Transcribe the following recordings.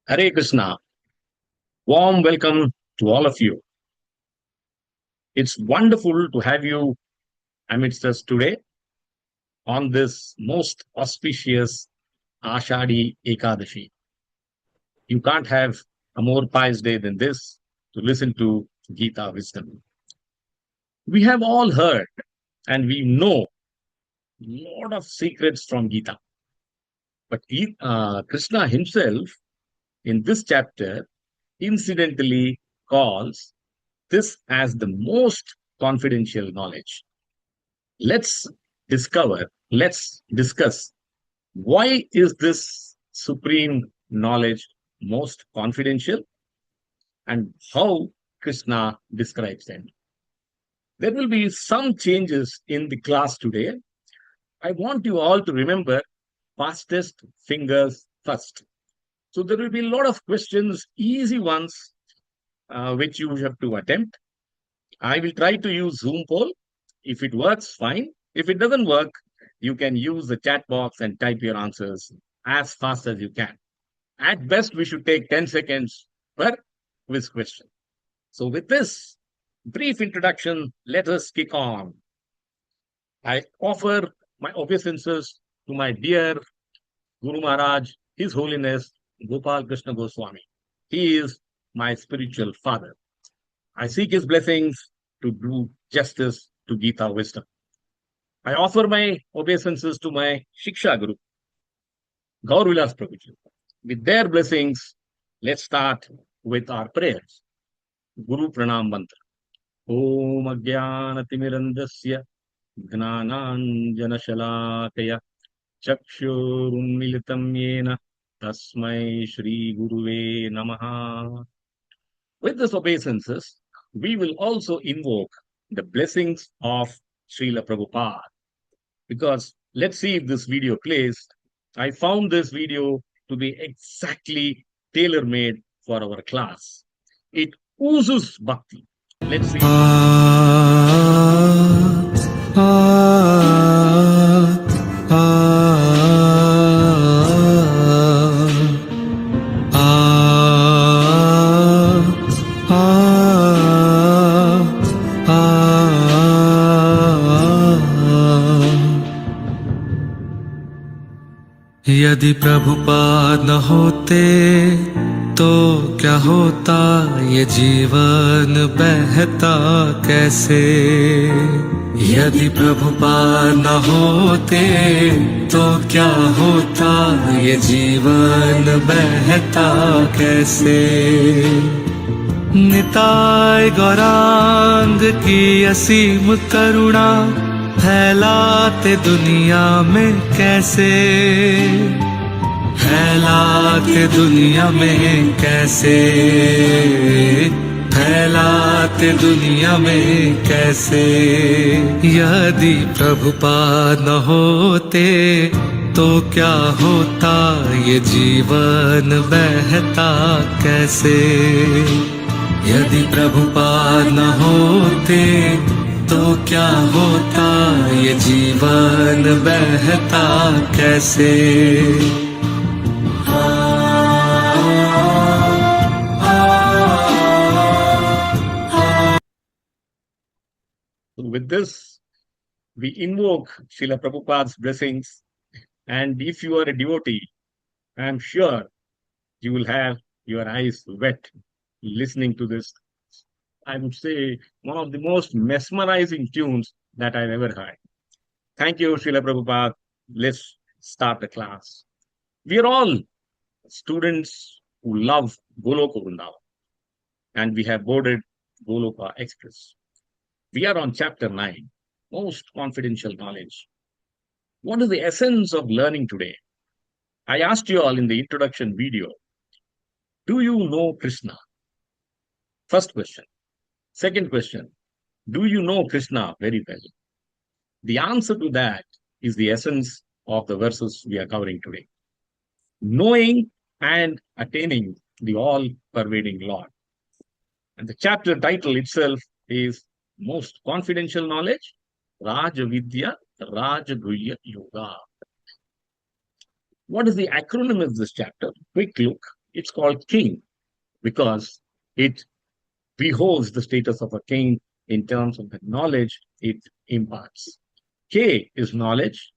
Hare Krishna. Warm welcome to all of you. It's wonderful to have you amidst us today on this most auspicious Ashadi Ekadashi. You can't have a more pious day than this to listen to Gita wisdom. We have all heard and we know a lot of secrets from Gita. But Krishna himself in this chapter incidentally calls this as the most confidential knowledge. Let's let's discuss why is this supreme knowledge most confidential and how Krishna describes them. There will be some changes in the class today. I want you all to remember fastest fingers first. So there will be a lot of questions, easy ones, which you have to attempt. I will try to use Zoom poll. If it works, fine. If it doesn't work, you can use the chat box and type your answers as fast as you can. At best, we should take 10 seconds per quiz question. So with this brief introduction, let us kick on. I offer my obeisances to my dear Guru Maharaj, His Holiness Gopal Krishna Goswami. He is my spiritual father. I seek his blessings to do justice to Gita wisdom. I offer my obeisances to my Shiksha Guru, Gaur Vilas Prabhuji. With their blessings, let's start with our prayers. Guru Pranam Mantra. Om Ajnanatimirandasya Gnananjana Shalakaya Chakshurunmilitam Yena Tasmai Shri Guruve Namaha. With this obeisances, we will also invoke the blessings of Srila Prabhupada. Because let's see if this video plays. I found this video to be exactly tailor-made for our class. It oozes bhakti. Let's see. यदि प्रभुपाद न होते तो क्या होता, ये जीवन बहता कैसे। यदि प्रभुपाद न होते तो क्या होता, ये जीवन बहता कैसे। निताय गौरांग की असीम करुणा फैलाते दुनिया में कैसे, फैलाते दुनिया में कैसे, फैलाते दुनिया में कैसे। यदि प्रभुपाद न होते तो क्या होता, ये जीवन बहता कैसे। यदि प्रभुपाद न होते तो क्या होता, ये जीवन बहता कैसे। With this, we invoke Srila Prabhupada's blessings. And if you are a devotee, I am sure you will have your eyes wet listening to this. I would say one of the most mesmerizing tunes that I've ever heard. Thank you, Srila Prabhupada. Let's start the class. We are all students who love Goloka Vrindavan, and we have boarded Goloka Express. We are on chapter 9, most confidential knowledge. What is the essence of learning today? I asked you all in the introduction video, do you know Krishna? First question. Second question, do you know Krishna very well? The answer to that is the essence of the verses we are covering today. Knowing and attaining the all-pervading Lord. And the chapter title itself is Most Confidential Knowledge, Raja Vidya, Raja Guhya Yoga. What is the acronym of this chapter? Quick look. It's called king because it beholds the status of a king in terms of the knowledge it imparts. K is knowledge,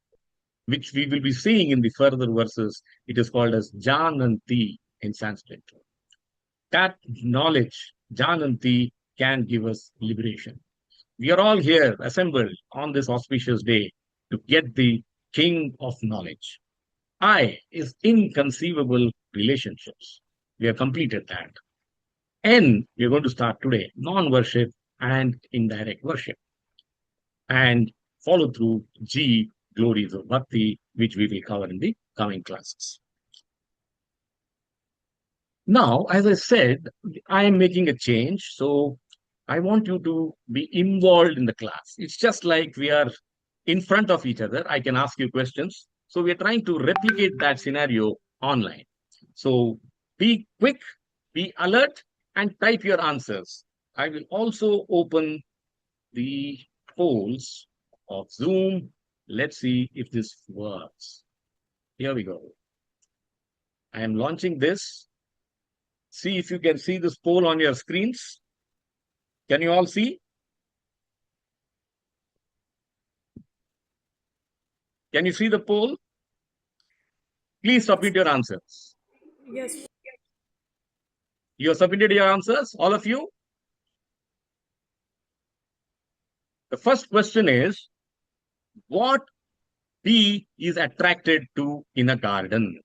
which we will be seeing in the further verses. It is called as Jananti in Sanskrit. That knowledge, Jananti, can give us liberation. We are all here assembled on this auspicious day to get the king of knowledge. I is inconceivable relationships. We have completed that. N, we are going to start today, non worship and indirect worship. And follow through G, glories of bhakti, which we will cover in the coming classes. Now, as I said, I am making a change. So I want you to be involved in the class. It's just like we are in front of each other. I can ask you questions. So we are trying to replicate that scenario online. So be quick, be alert, and type your answers. I will also open the polls of Zoom. Let's see if this works. Here we go. I am launching this. See if you can see this poll on your screens. Can you all see? Can you see the poll? Please submit your answers. Yes. You have submitted your answers, all of you? The first question is, what bee is attracted to in a garden?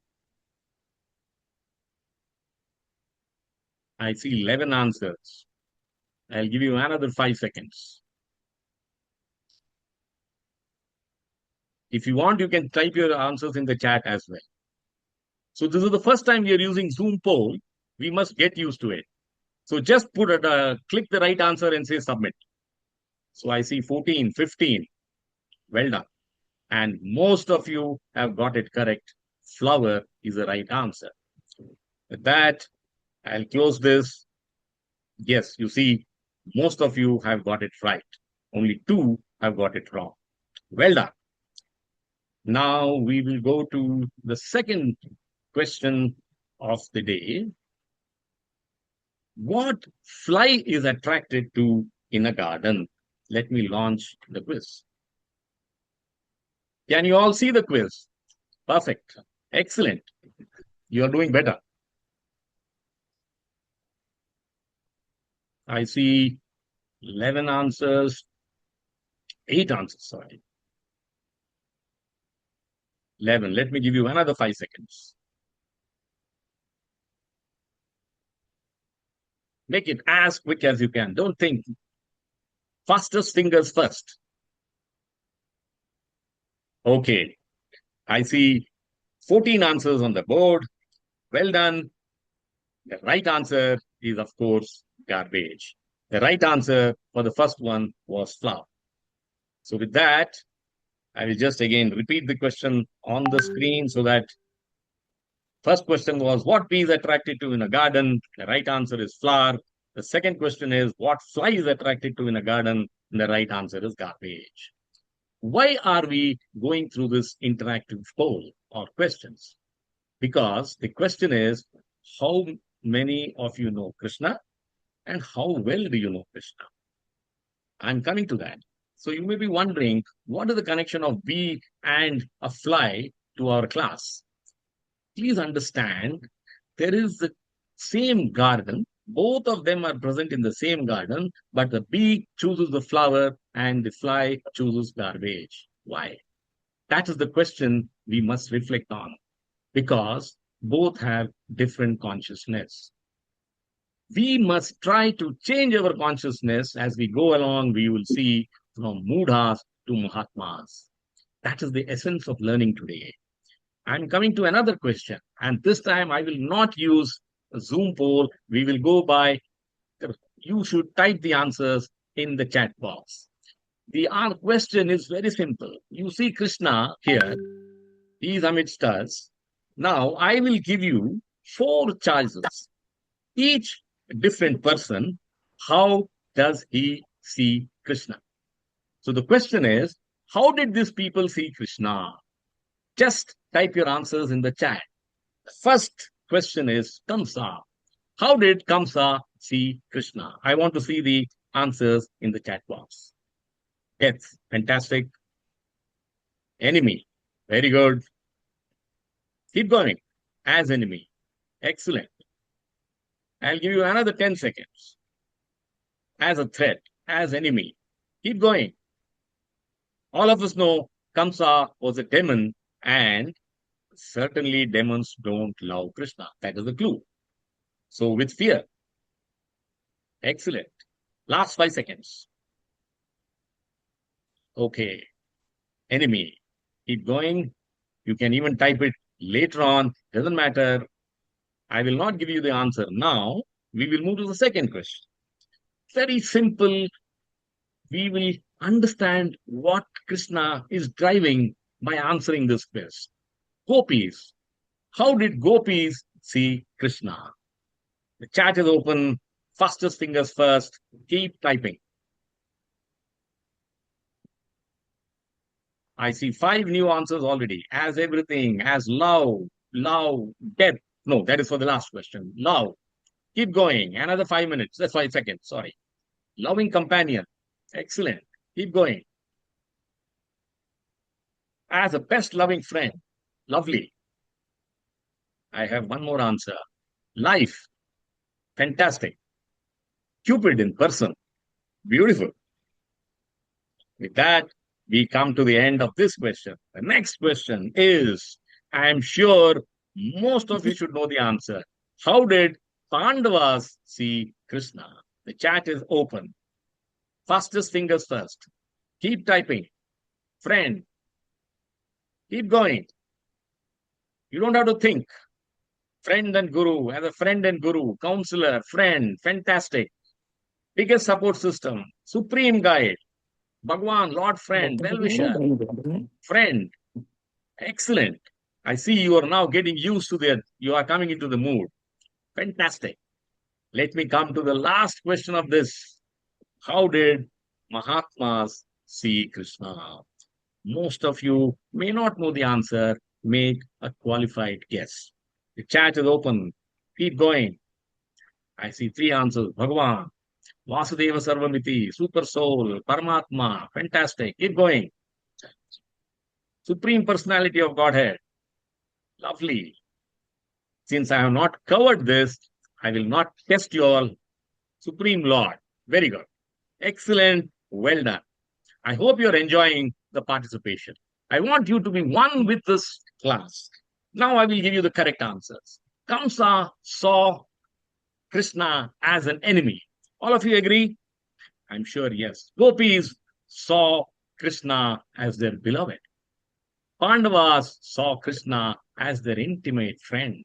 I see 11 answers. I'll give you another 5 seconds. If you want, you can type your answers in the chat as well. So this is the first time we are using Zoom poll. We must get used to it. So just click the right answer and say submit. So I see 14, 15. Well done. And most of you have got it correct. Flower is the right answer. With that, I'll close this. Yes, you see, most of you have got it right. Only 2 have got it wrong. Well done. Now we will go to the second question of the day. What fly is attracted to in a garden? Let me launch the quiz. Can you all see the quiz? Perfect. Excellent. You are doing better. I see 11 answers, 8 answers, sorry. 11. Let me give you another 5 seconds. Make it as quick as you can. Don't think. Fastest fingers first. Okay. I see 14 answers on the board. Well done. The right answer is, of course, garbage. The right answer for the first one was flower. So with that, I will just again repeat the question on the screen so that first question was, what bee is attracted to in a garden? The right answer is flower. The second question is, what fly is attracted to in a garden? And the right answer is garbage. Why are we going through this interactive poll or questions? Because the question is, how many of you know Krishna and how well do you know Krishna? I'm coming to that. So you may be wondering, what is the connection of bee and a fly to our class? Please understand, there is the same garden. Both of them are present in the same garden, but the bee chooses the flower and the fly chooses garbage. Why? That is the question we must reflect on, because both have different consciousness. We must try to change our consciousness as we go along. We will see from Mudhas to Mahatmas. That is the essence of learning today. I'm coming to another question, and this time I will not use a Zoom poll. We will go by, you should type the answers in the chat box. The question is very simple. You see Krishna here, he is amidst us. Now I will give you 4 choices. Each different person, how does he see Krishna? So the question is, how did these people see Krishna? Just type your answers in the chat. First question is Kamsa. How did Kamsa see Krishna? I want to see the answers in the chat box. Yes, fantastic. Enemy. Very good. Keep going. As enemy. Excellent. I'll give you another 10 seconds. As a threat, as enemy. Keep going. All of us know Kamsa was a demon, and certainly demons don't love Krishna. That is the clue. So, with fear. Excellent. Last 5 seconds. Okay. Enemy. Keep going. You can even type it later on. Doesn't matter. I will not give you the answer now. We will move to the second question. Very simple. We will understand what Krishna is driving by answering this quiz. Gopis. How did gopis see Krishna? The chat is open. Fastest fingers first. Keep typing. I see 5 new answers already. As everything, as love, love, depth. No, that is for the last question. Love. Keep going. Another 5 minutes. That's 5 seconds. Sorry. Loving companion. Excellent. Keep going. As a best loving friend. Lovely. I have one more answer. Life. Fantastic. Cupid in person. Beautiful. With that, we come to the end of this question. The next question is, I'm sure most of you should know the answer. How did Pandavas see Krishna? The chat is open. Fastest fingers first. Keep typing. Friend. Keep going. You don't have to think. Friend and guru, as a friend and guru, counselor, friend, fantastic. Biggest support system, supreme guide, Bhagwan, Lord friend, well-wisher, friend. Excellent. I see you are now getting used to that. You are coming into the mood. Fantastic. Let me come to the last question of this. How did Mahatmas see Krishna? Most of you may not know the answer. Make a qualified guess. The chat is open. Keep going. I see 3 answers. Bhagavan, Vasudeva Sarvamiti, Super Soul, Paramatma. Fantastic. Keep going. Supreme Personality of Godhead. Lovely. Since I have not covered this, I will not test you all. Supreme Lord. Very good. Excellent. Well done. I hope you're enjoying the participation. I want you to be one with this class. Now I will give you the correct answers. Kamsa saw Krishna as an enemy. All of you agree? I'm sure yes. Gopis saw Krishna as their beloved. Pandavas saw Krishna as their intimate friend.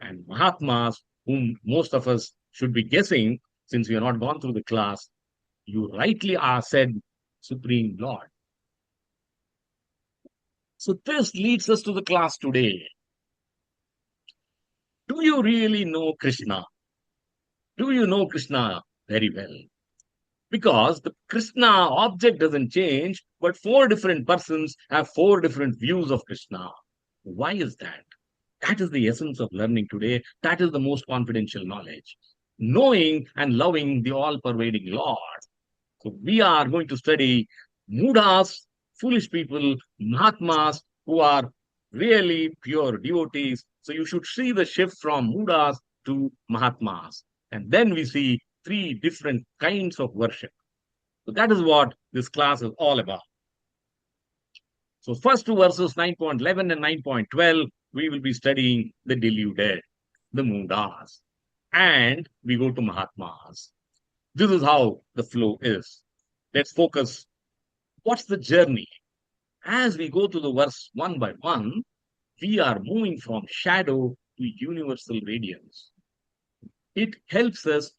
And Mahatmas, whom most of us should be guessing, since we have not gone through the class, you rightly are said Supreme Lord. So this leads us to the class today. Do you really know Krishna? Do you know Krishna very well? Because the Krishna object doesn't change, but 4 different persons have 4 different views of Krishna. Why is that? That is the essence of learning today. That is the most confidential knowledge. Knowing and loving the all-pervading Lord. So we are going to study Mudas, foolish people, Mahatmas, who are really pure devotees. So you should see the shift from Mudas to Mahatmas. And then we see 3 different kinds of worship. So that is what this class is all about. So first 2 verses, 9.11 and 9.12, we will be studying the deluded, the Mudas. And we go to Mahatmas. This is how the flow is. Let's focus. What's the journey? As we go to the verse one by one, we are moving from shadow to universal radiance. It helps us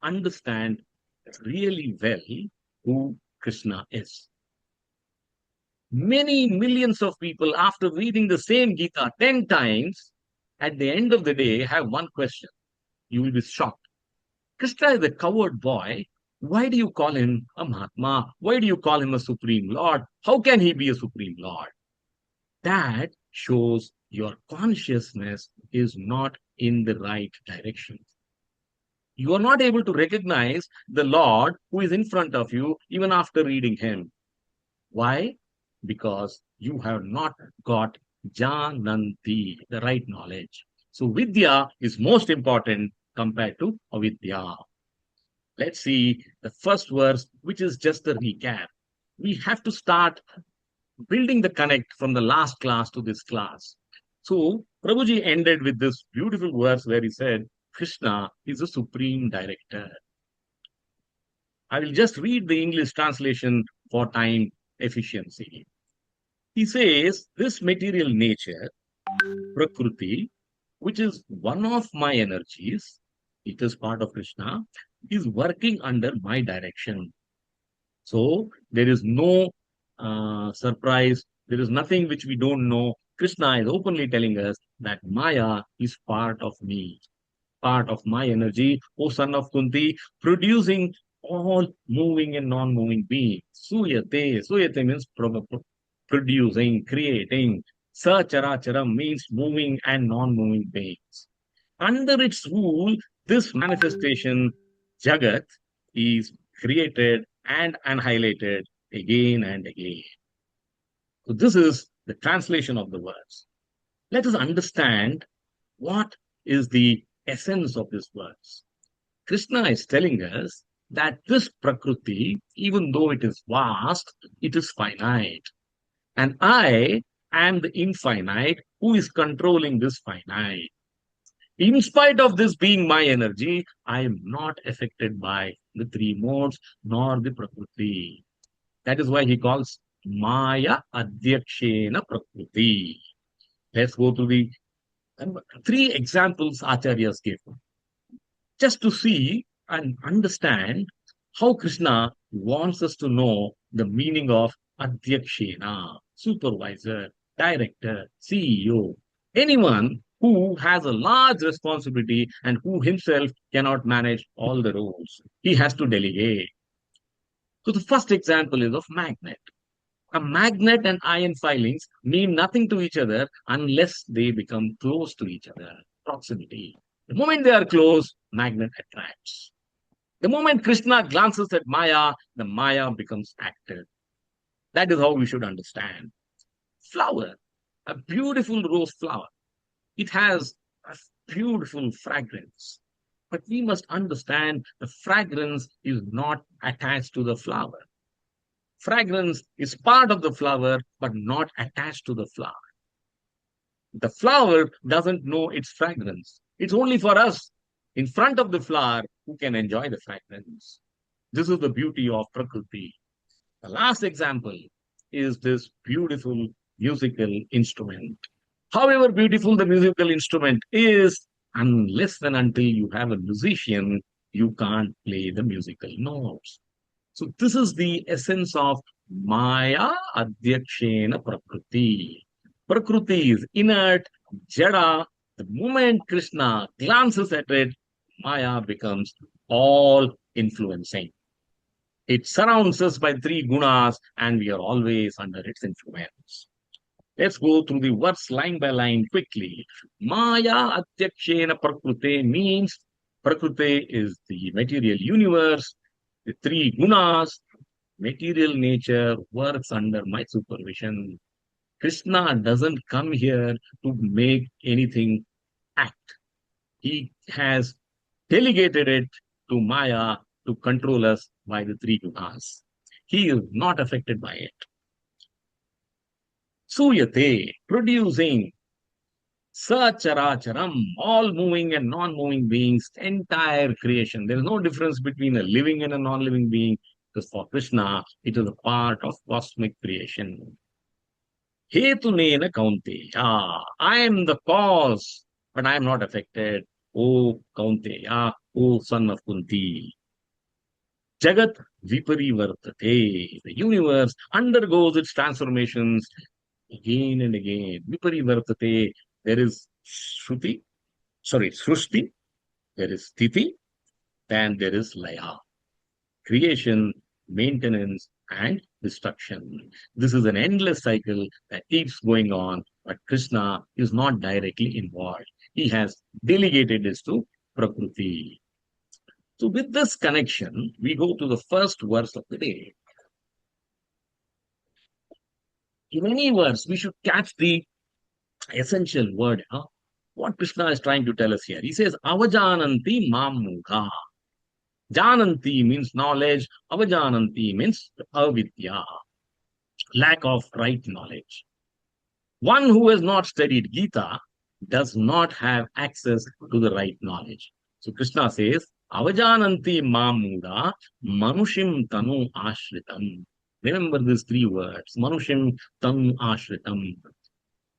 understand really well who Krishna is. Many millions of people, after reading the same Gita 10 times, at the end of the day, have one question. You will be shocked. Krishna is a coward boy. Why do you call him a Mahatma? Why do you call him a Supreme Lord? How can he be a Supreme Lord? That shows your consciousness is not in the right direction. You are not able to recognize the Lord who is in front of you even after reading him. Why? Because you have not got Jananti, the right knowledge. So Vidya is most important compared to Avidya. Let's see the first verse, which is just a recap. We have to start building the connect from the last class to this class. So Prabhuji ended with this beautiful verse where he said, Krishna is the supreme director. I will just read the English translation for time efficiency. He says, this material nature, Prakriti, which is one of my energies, it is part of Krishna, is working under my direction. So there is no surprise. There is nothing which we don't know. Krishna is openly telling us that Maya is part of me, part of my energy, O son of Kunti, producing all moving and non-moving beings. Suyate. Suyate means producing, creating. Sacharacharam means moving and non-moving beings. Under its rule, this manifestation, Jagat, is created and annihilated again and again. So, this is the translation of the words. Let us understand what is the essence of this verse. Krishna is telling us that this Prakriti, even though it is vast, it is finite. And I am the infinite who is controlling this finite. In spite of this being my energy, I am not affected by the three modes nor the Prakriti. That is why he calls Maya Adhyakshena Prakriti. Let's go to the three examples Acharyas gave just to see and understand how Krishna wants us to know the meaning of Adhyakshena, supervisor, director, CEO, anyone who has a large responsibility and who himself cannot manage all the roles. He has to delegate. So the first example is of magnet. A magnet and iron filings mean nothing to each other unless they become close to each other. Proximity. The moment they are close, magnet attracts. The moment Krishna glances at Maya, the Maya becomes active. That is how we should understand. Flower, a beautiful rose flower. It has a beautiful fragrance. But we must understand the fragrance is not attached to the flower. Fragrance is part of the flower, but not attached to the flower. The flower doesn't know its fragrance. It's only for us in front of the flower who can enjoy the fragrance. This is the beauty of Prakriti. The last example is this beautiful musical instrument. However beautiful the musical instrument is, unless and until you have a musician, you can't play the musical notes. So this is the essence of Maya Adhyakshena Prakriti. Prakriti is inert, Jada. The moment Krishna glances at it, Maya becomes all influencing. It surrounds us by three gunas, and we are always under its influence. Let's go through the words line by line quickly. Maya Atyakshena Prakrute means Prakrute is the material universe, the three gunas, material nature works under my supervision. Krishna doesn't come here to make anything act. He has delegated it to Maya to control us by the three gunas. He is not affected by it. Suyate, producing, Sacharacharam, all moving and non-moving beings, entire creation. There is no difference between a living and a non-living being, because for Krishna, it is a part of cosmic creation. Hetunena Kaunteya, I am the cause, but I am not affected. O Kaunteya, O son of Kunti. Jagat Viparivartate. The universe undergoes its transformations again and again. Viparivartate. There is Srushti, there is Sthiti, and there is Laya. Creation, maintenance, and destruction. This is an endless cycle that keeps going on But Krishna is not directly involved. He has delegated this to Prakriti. So, with this connection, we go to the first verse of the day. In any verse, we should catch the essential word. What Krishna is trying to tell us here. He says, Avajananti Mamudha. Jananti means knowledge. Avajananti means avidya, lack of right knowledge. One who has not studied Gita does not have access to the right knowledge. So Krishna says, Avajananti Mamuda Manushim Tanu Ashritam. Remember these three words. Manushim Tanu Ashritam.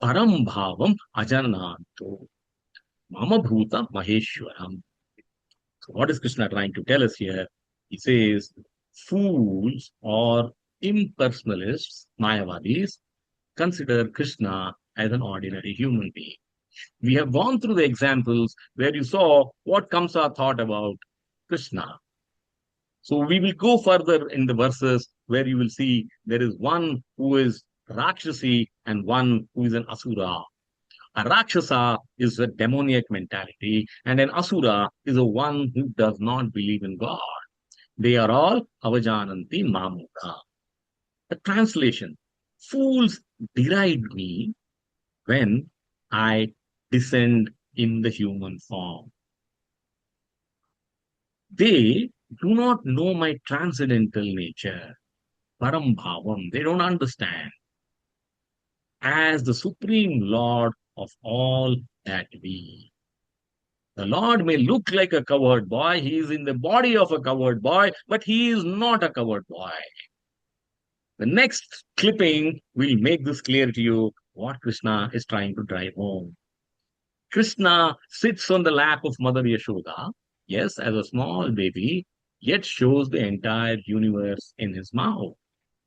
Param Bhavam Ajananto. Mama Bhuta Maheshwaram. So what is Krishna trying to tell us here? He says, fools or impersonalists, Mayavadis, consider Krishna as an ordinary human being. We have gone through the examples where you saw what comes our thought about Krishna. So we will go further in the verses where you will see there is one who is Rakshasi and one who is an Asura. A Rakshasa is a demoniac mentality, and an Asura is a one who does not believe in God. They are all Avajananti Mamuka. The translation, fools deride me when I descend in the human form. They do not know my transcendental nature, Param Bhavam. They don't understand. As the Supreme Lord of all that we. The Lord may look like a cowherd boy. He is in the body of a cowherd boy, but he is not a cowherd boy. The next clipping will make this clear to you what Krishna is trying to drive home. Krishna sits on the lap of Mother Yashoda, yes, as a small baby, yet shows the entire universe in his mouth.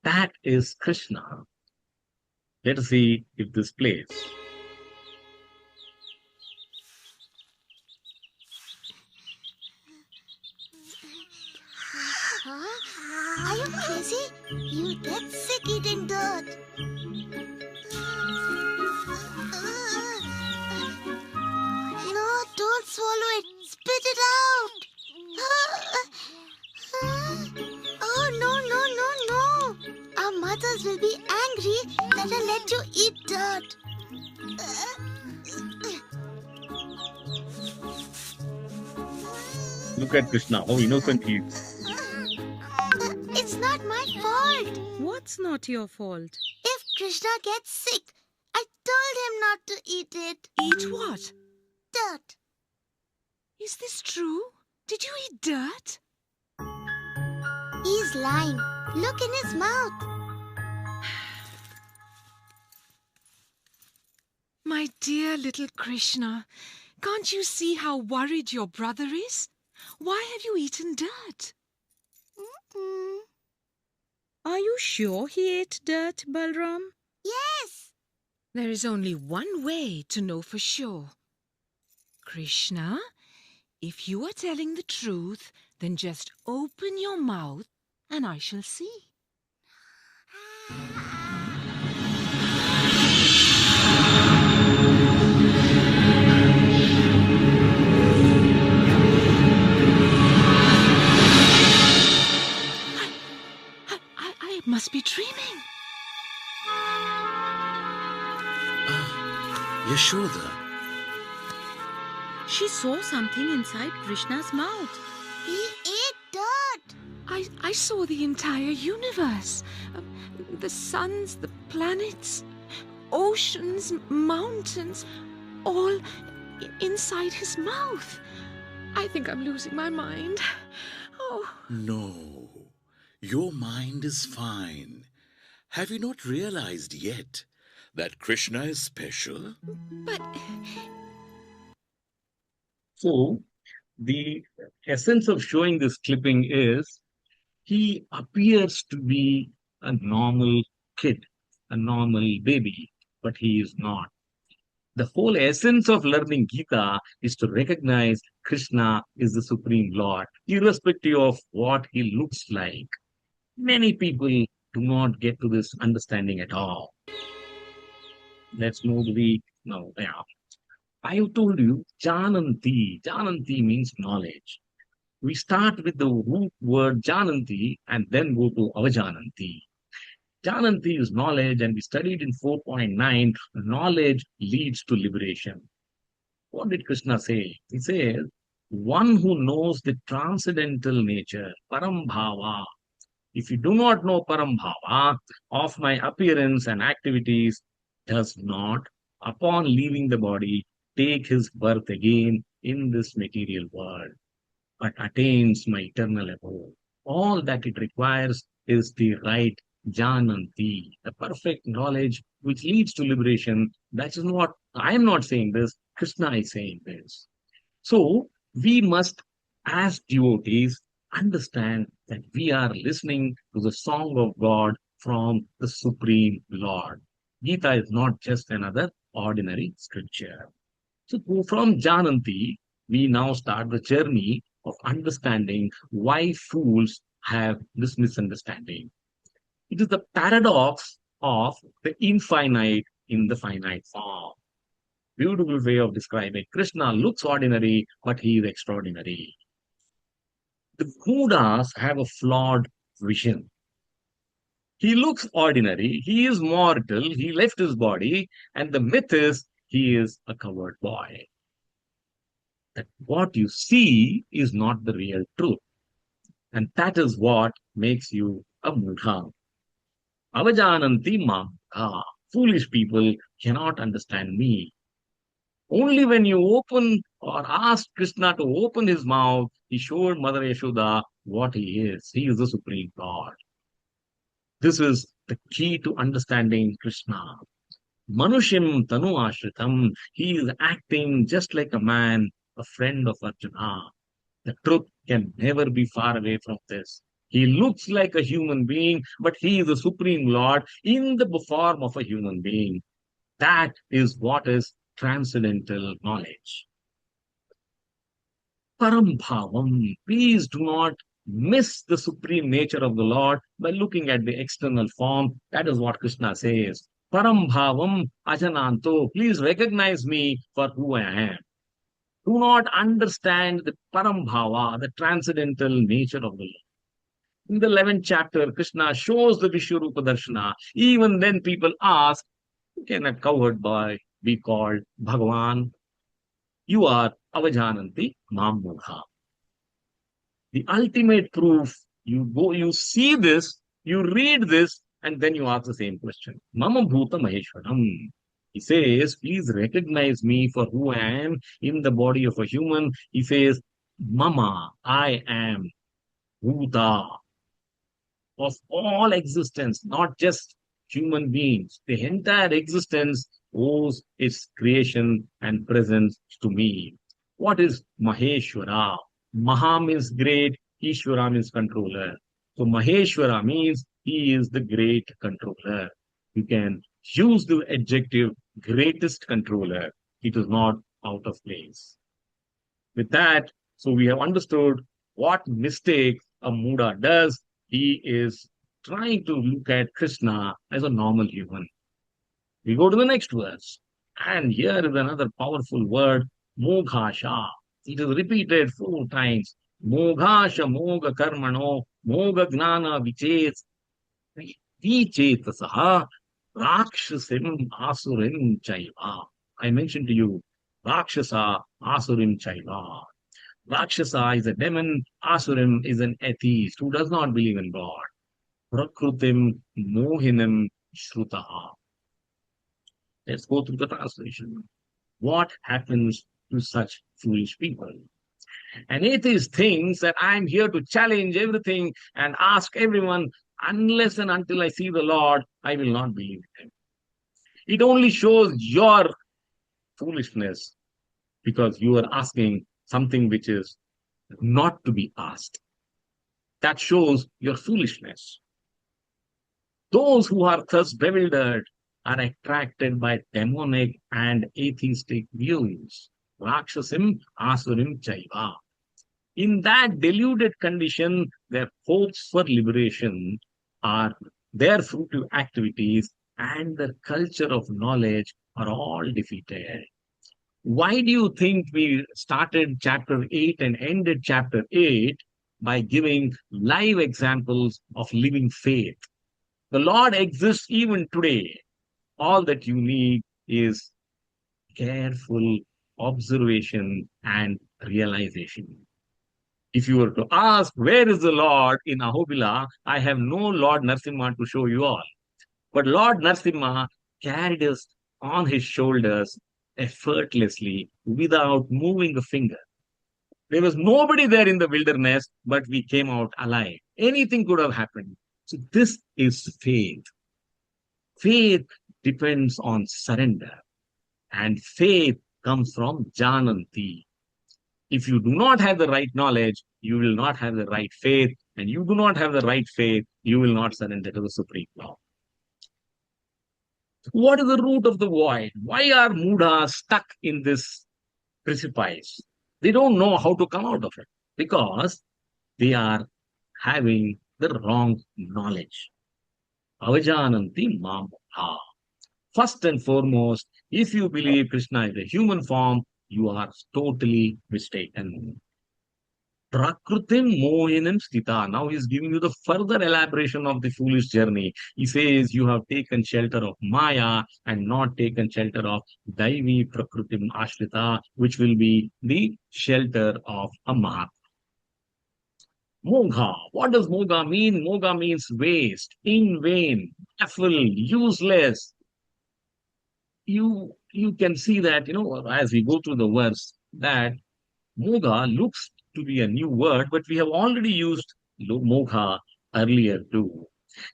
That is Krishna. Let us see if this plays. Huh? Are you crazy? You'll get sick eating dirt. No, don't swallow it. Spit it out. Oh, no, no, no, no. Our mothers will be angry that I let you eat dirt. Look at Krishna, how innocent he is. It's not my fault. What's not your fault? If Krishna gets sick, I told him not to eat it. Eat what? Dirt. Is this true? Did you eat dirt? He's lying. Look in his mouth. My dear little Krishna, can't you see how worried your brother is? Why have you eaten dirt? Mm. Are you sure he ate dirt, Balram? Yes. There is only one way to know for sure. Krishna, if you are telling the truth, then just open your mouth and I shall see. I must be dreaming. Yashoda. She saw something inside Krishna's mouth. He ate dirt. I saw the entire universe. The suns, the planets, oceans, mountains, all inside his mouth. I think I'm losing my mind. Oh. No, your mind is fine. Have you not realized yet that Krishna is special? But So, the essence of showing this clipping is he appears to be a normal kid, a normal baby, but he is not. The whole essence of learning Gita is to recognize Krishna is the Supreme Lord, irrespective of what he looks like. Many people do not get to this understanding at all. Let's move to the now. Yeah. I have told you Jananti. Jananti means knowledge. We start with the root word Jananti and then go to Avajananti. Jananti is knowledge, and we studied in 4.9 knowledge leads to liberation. What did Krishna say? He says, one who knows the transcendental nature, Parambhava. If you do not know Parambhava of my appearance and activities, does not, upon leaving the body, take his birth again in this material world, but attains my eternal abode. All that it requires is the right Jananti, the perfect knowledge which leads to liberation. That is what I am not saying this, Krishna is saying this. So we must, as devotees, understand that we are listening to the song of God from the Supreme Lord. Gita is not just another ordinary scripture. So from Jananti, we now start the journey of understanding why fools have this misunderstanding. It is the paradox of the infinite in the finite form. Beautiful way of describing. Krishna looks ordinary, but he is extraordinary. The Buddhas have a flawed vision. He looks ordinary, he is mortal, he left his body, and the myth is he is a coward boy. That what you see is not the real truth. And that is what makes you a Buddha. Avajananti mam. Foolish people cannot understand me. Only when you open or ask Krishna to open his mouth, he showed Mother Yashoda what he is. He is the Supreme God. This is the key to understanding Krishna. Manushim Tanu Ashritam. He is acting just like a man, a friend of Arjuna. The truth can never be far away from this. He looks like a human being, but he is the Supreme Lord in the form of a human being. That is what is transcendental knowledge. Parambhavam. Please do not miss the supreme nature of the Lord by looking at the external form. That is what Krishna says. Parambhavam ajananto. Please recognize me for who I am. Do not understand the parambhava, the transcendental nature of the Lord. In the 11th chapter, Krishna shows the Vishwarupa Darshana. Even then, people ask, can a cowherd boy be called Bhagavan? You are Avajananti Mamudha. The ultimate proof, you go, you see this, you read this, and then you ask the same question. Mama Bhuta Maheshwaram. He says, please recognize me for who I am in the body of a human. He says, Mama, I am Bhuta of all existence, not just human beings. The entire existence owes its creation and presence to me. What is Maheshwara? Maha means great, Ishwara means controller. So Maheshwara means he is the great controller. You can use the adjective greatest controller. It is not out of place. With that, so we have understood what mistake a Muda does. He is trying to look at Krishna as a normal human. We go to the next verse. And here is another powerful word, Moghasha. It is repeated 4 times. Moghasha, Moga Karmano, Moga Gnana Vichetasaha, Rakshasim Asurim Chaiva. I mentioned to you, Rakshasa Asurim Chaiva. Rakshasa is a demon, Asurim is an atheist who does not believe in God. Prakrutim Mohinam Shrutaha. Let's go through the translation. What happens to such foolish people? An atheist thinks that I'm here to challenge everything and ask everyone, unless and until I see the Lord, I will not believe in him. It only shows your foolishness because you are asking something which is not to be asked. That shows your foolishness. Those who are thus bewildered are attracted by demonic and atheistic views. Rakshasim Asurim Chaiva. In that deluded condition, their hopes for liberation are their fruitive activities and the culture of knowledge are all defeated. Why do you think we started chapter 8 and ended chapter 8 by giving live examples of living faith? The Lord exists even today. All that you need is careful observation and realization. If you were to ask, where is the Lord in Ahobila? I have no Lord Narsimha to show you all. But Lord Narsimha carried us on his shoulders effortlessly without moving a finger. There was nobody there in the wilderness, but we came out alive. Anything could have happened. So, this is faith. Faith depends on surrender, and faith comes from Jananti. If you do not have the right knowledge, you will not have the right faith, and you do not have the right faith, you will not surrender to the Supreme Law. What is the root of the void? Why are Mudas stuck in this precipice? They don't know how to come out of it because they are having the wrong knowledge. Avajananti mamudha. First and foremost, if you believe Krishna is a human form, you are totally mistaken. Prakritim mohinam stita. Now he's giving you the further elaboration of the foolish journey. He says you have taken shelter of Maya and not taken shelter of Daivi Prakritim Ashrita, which will be the shelter of a Mahatma. Mogha. What does Mogha mean? Mogha means waste, in vain, baffle, useless. You can see that, as we go through the verse, that Moga looks to be a new word, but we have already used Mogha earlier too.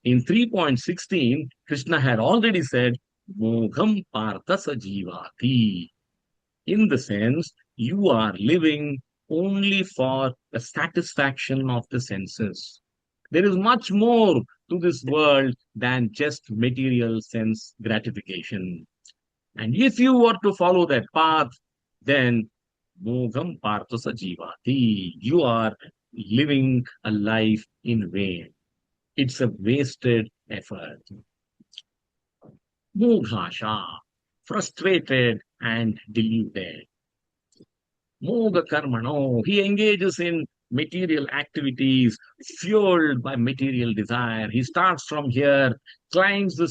In 3.16, Krishna had already said, Mogham Partha Sajivati. In the sense, you are living only for the satisfaction of the senses. There is much more to this world than just material sense gratification. And if you were to follow that path, then Mogam Partha Sajivati, you are living a life in vain. It's a wasted effort. Moghasha, frustrated and deluded. Moga Karmano, he engages in material activities fueled by material desire. He starts from here, climbs the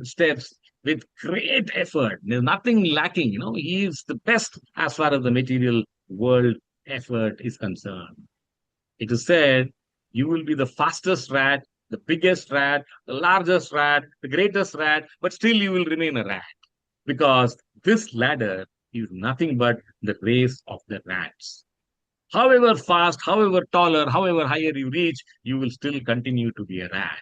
steps with great effort. There's nothing lacking, he is the best as far as the material world effort is concerned. It is said, you will be the fastest rat, the biggest rat, the largest rat, the greatest rat, but still you will remain a rat because this ladder is nothing but the race of the rats. However fast, however taller, however higher you reach, you will still continue to be a rat.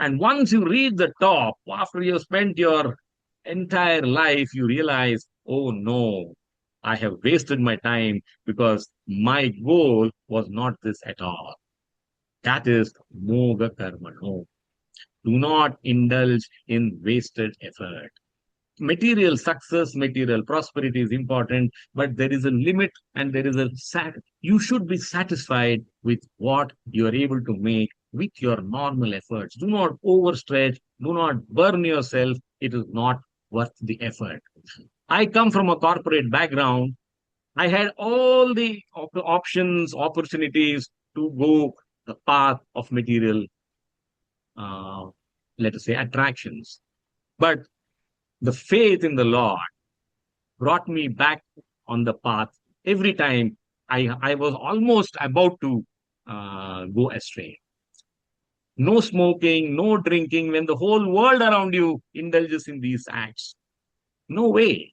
And once you reach the top, after you have spent your entire life, you realize, oh no, I have wasted my time because my goal was not this at all. That is moga karmano. Do not indulge in wasted effort. Material success, material prosperity is important, but there is a limit and there is you should be satisfied with what you are able to make with your normal efforts. Do not overstretch, do not burn yourself. It is not worth the effort. I come from a corporate background. I had all the options, opportunities to go the path of material, uh, let us say, attractions. But the faith in the Lord brought me back on the path every time I was almost about to go astray. No smoking, no drinking when the whole world around you indulges in these acts. No way.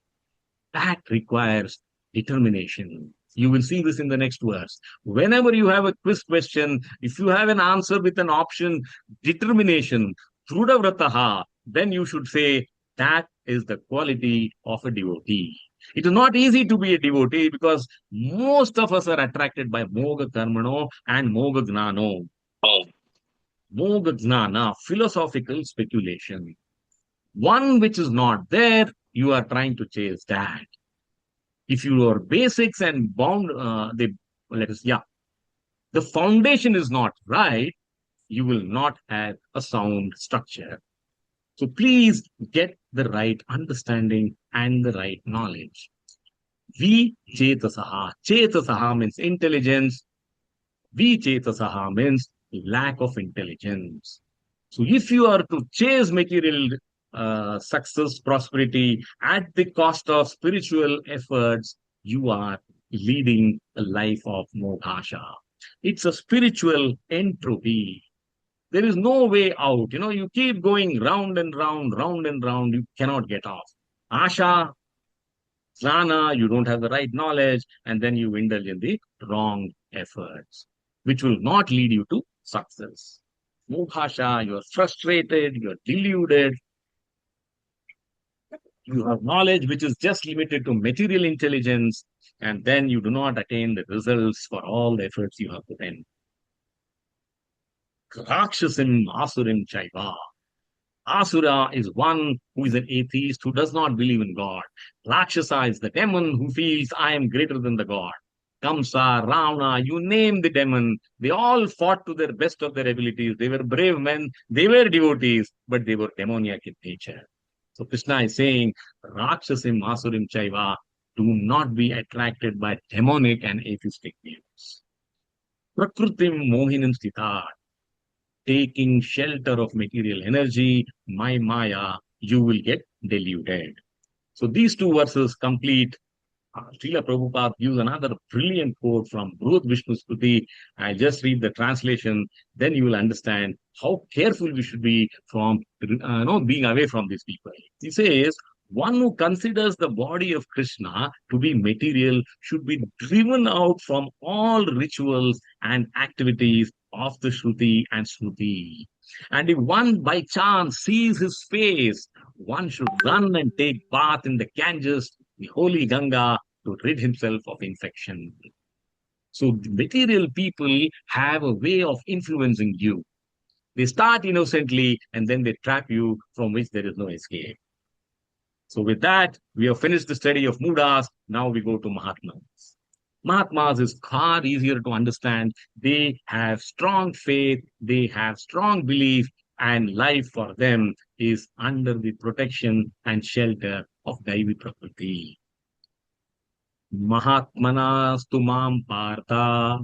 That requires determination. You will see this in the next verse. Whenever you have a quiz question, if you have an answer with an option, determination, Drudavrataha, then you should say that is the quality of a devotee. It is not easy to be a devotee because most of us are attracted by Moga Karmano and Moga Gnano. Moga Gnana, philosophical speculation. One which is not there, you are trying to chase that. If your basics and the foundation is not right, you will not have a sound structure. So please get the right understanding and the right knowledge. Vi chetasaha. Chetasaha means intelligence. Vichetasaha means lack of intelligence. So if you are to chase material success, prosperity at the cost of spiritual efforts, you are leading a life of moghasha. It's a spiritual entropy. There is no way out. You keep going round and round, round and round. You cannot get off. Asha, jnana, you don't have the right knowledge, and then you indulge in the wrong efforts, which will not lead you to success. Moghasha, you are frustrated, you are deluded, you have knowledge which is just limited to material intelligence, and then you do not attain the results for all the efforts you have put in. Rakshasim asurim chaiva. Asura is one who is an atheist who does not believe in God. Rakshasa is the demon who feels I am greater than the God. Kamsa, Ravana, you name the demon, they all fought to their best of their abilities. They were brave men, they were devotees, but they were demoniac in nature. So Krishna is saying, Rakshasim Asurim Chaiva, do not be attracted by demonic and atheistic views. Prakrutim Mohinam Stita, taking shelter of material energy, my Maya, you will get deluded. So these two verses complete. Srila Prabhupada gives another brilliant quote from Brut Vishnu Stuti. I just read the translation, then you will understand how careful we should be from being away from these people. He says, one who considers the body of Krishna to be material should be driven out from all rituals and activities of the Shruti and Smruti. And if one by chance sees his face, one should run and take bath in the Ganges, the holy Ganga, to rid himself of infection. So the material people have a way of influencing you. They start innocently and then they trap you from which there is no escape. So with that, we have finished the study of Mudas. Now we go to Mahatmas. Mahatmas is far easier to understand. They have strong faith, they have strong belief, and life for them is under the protection and shelter of Daivi Prakriti. Mahatmanastu mam partha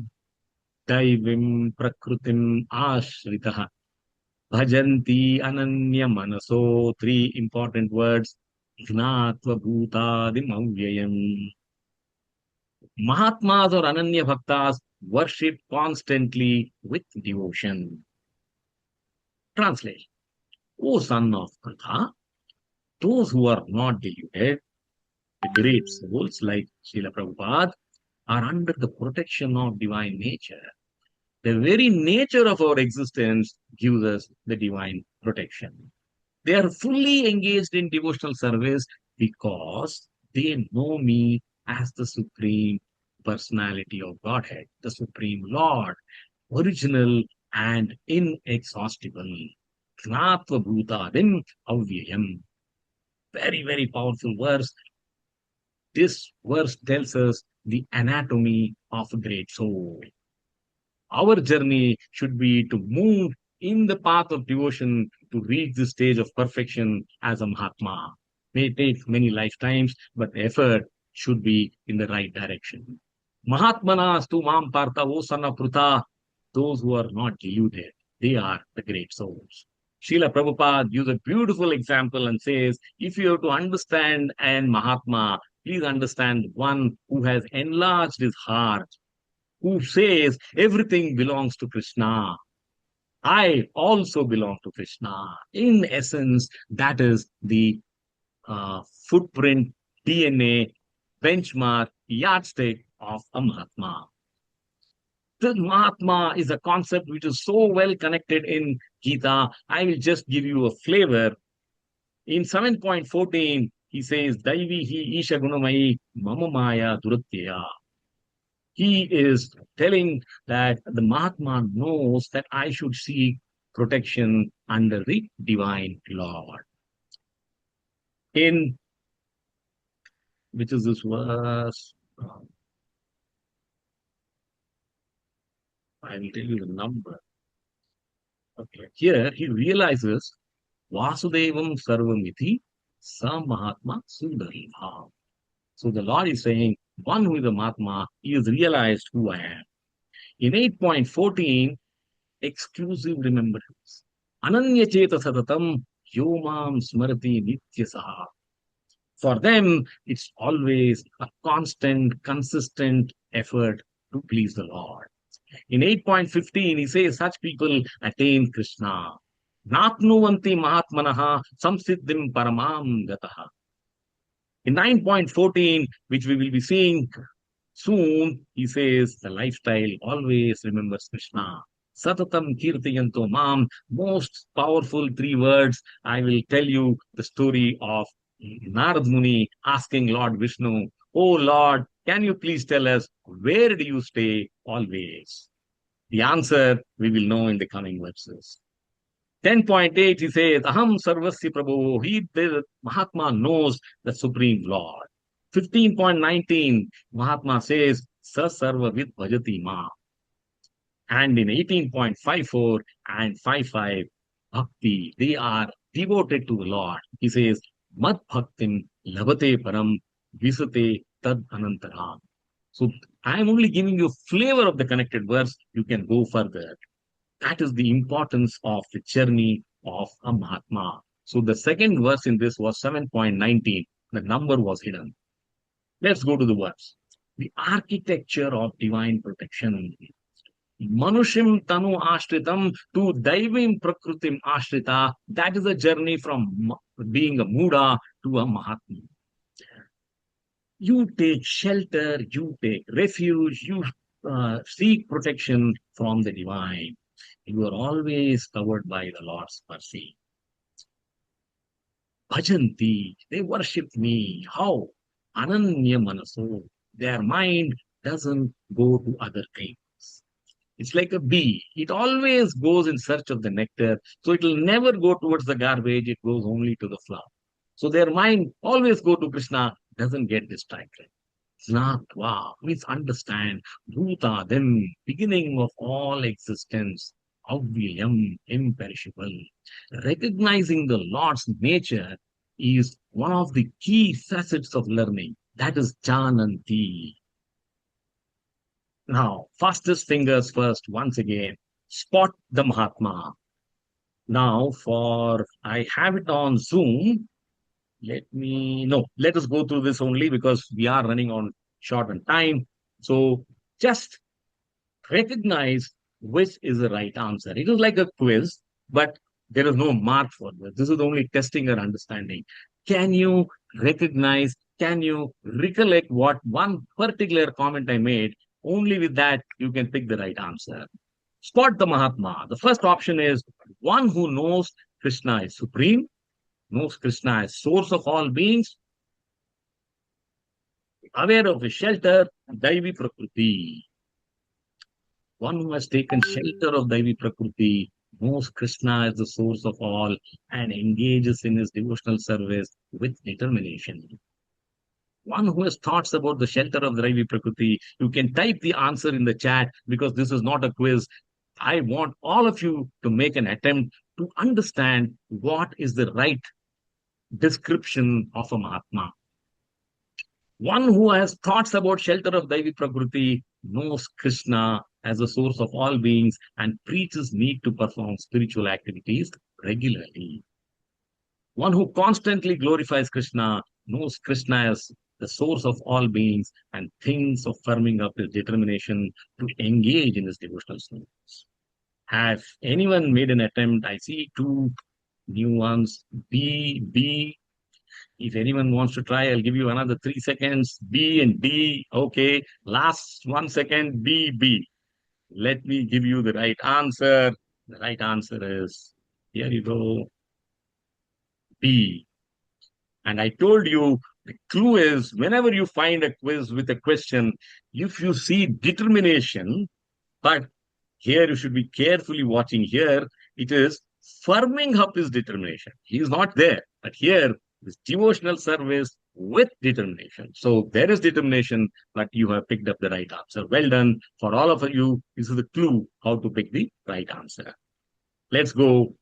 daivim prakritim ashritah bhajanti ananya manaso. Three important words. Gnatva bhutadim avyayam. Mahatmas or Ananya Bhaktas worship constantly with devotion. Translation. O son of Pratha, those who are not deluded, the great souls like Srila Prabhupada, are under the protection of divine nature. The very nature of our existence gives us the divine protection. They are fully engaged in devotional service because they know me as the Supreme Personality of Godhead, the Supreme Lord, original and inexhaustible. Knatva Bhutadim Avyayam. Very, very powerful verse. This verse tells us the anatomy of a great soul. Our journey should be to move in the path of devotion to reach the stage of perfection as a Mahatma. May take many lifetimes, but the effort should be in the right direction. Mahatmanas tu mam partha osana pruta, those who are not deluded, they are the great souls. Srila Prabhupada gives a beautiful example and says, if you have to understand an Mahatma, please understand one who has enlarged his heart, who says everything belongs to Krishna. I also belong to Krishna. In essence, that is the footprint, DNA, benchmark, yardstick of a Mahatma. The Mahatma is a concept which is so well connected in Gita. I will just give you a flavor. In 7.14, he says, Daivi hi Isha Gunamai Mama Maya Duratya. He is telling that the Mahatma knows that I should seek protection under the divine Lord. In which is this verse? I will tell you the number. Okay. Here he realizes Vasudevam Sarvamiti Sa Mahatma Sundariva. So the Lord is saying, one who is a Mahatma, he has realized who I am. In 8.14, exclusive remembrance. Ananya Cheta Satatam Yomam Smrati Nityasaha. For them, it's always a constant, consistent effort to please the Lord. In 8.15, he says such people attain Krishna. Napnuvanti Mahatmanaha Samsiddhim Paramam Gataha. In 9.14, which we will be seeing soon, he says the lifestyle always remembers Krishna. Satatam Kirtayanto Mam, most powerful three words. I will tell you the story of Narad Muni asking Lord Vishnu, Oh Lord, can you please tell us where do you stay always? The answer we will know in the coming verses. 10.8 he says, Aham Sarvasya Prabhu. He, the Mahatma knows the Supreme Lord. 15.19 Mahatma says, Sa Sarva Vid Bhajati Ma. And in 18.54 and 55, Bhakti, they are devoted to the Lord. He says, Mad Bhaktim Labate Param Visate Tad Anantaram. So I am only giving you flavor of the connected verse. You can go further. That is the importance of the journey of a Mahatma. So the second verse in this was 7.19. The number was hidden. Let's go to the verse. The architecture of divine protection. Manushim tanu ashritam to daivim prakrutim ashrita. That is a journey from being a Muda to a Mahatma. You take shelter, you take refuge, you seek protection from the divine. You are always covered by the Lord's mercy. Bhajanti, they worship me. How? Ananya manaso. Their mind doesn't go to other things. It's like a bee. It always goes in search of the nectar. So it will never go towards the garbage. It goes only to the flower. So their mind always go to Krishna, doesn't get distracted. Snatva, please understand, Bhuta, them, beginning of all existence, Avyayam, imperishable. Recognizing the Lord's nature is one of the key facets of learning. That is Jananti. Now, fastest fingers first, once again. Spot the Mahatma. Now, I have it on Zoom. Let us go through this only because we are running on short on time. So just recognize which is the right answer. It is like a quiz, but there is no mark for this. This is only testing your understanding. Can you recognize, can you recollect what one particular comment I made? Only with that, you can pick the right answer. Spot the Mahatma. The first option is one who knows Krishna is supreme, knows Krishna as source of all beings, aware of his shelter, Daivi Prakriti. One who has taken shelter of Daivi Prakriti, knows Krishna as the source of all, and engages in his devotional service with determination. One who has thoughts about the shelter of the Daivi Prakriti, you can type the answer in the chat because this is not a quiz. I want all of you to make an attempt to understand what is the right description of a Mahatma. One who has thoughts about shelter of Daivi Prakriti knows Krishna as the source of all beings and preaches need to perform spiritual activities regularly. One who constantly glorifies Krishna knows Krishna as the source of all beings and thinks of firming up his determination to engage in his devotional service. Has anyone made an attempt? I see two new ones. B. If anyone wants to try, I'll give you another 3 seconds. B and D. Okay. Last 1 second. B. Let me give you the right answer. The right answer is, here you go, B. And I told you the clue is whenever you find a quiz with a question, if you see determination, but here you should be carefully watching here, it is firming up his determination. He is not there, but here is devotional service with determination. So there is determination, but you have picked up the right answer. Well done. For all of you, this is the clue how to pick the right answer. Let's go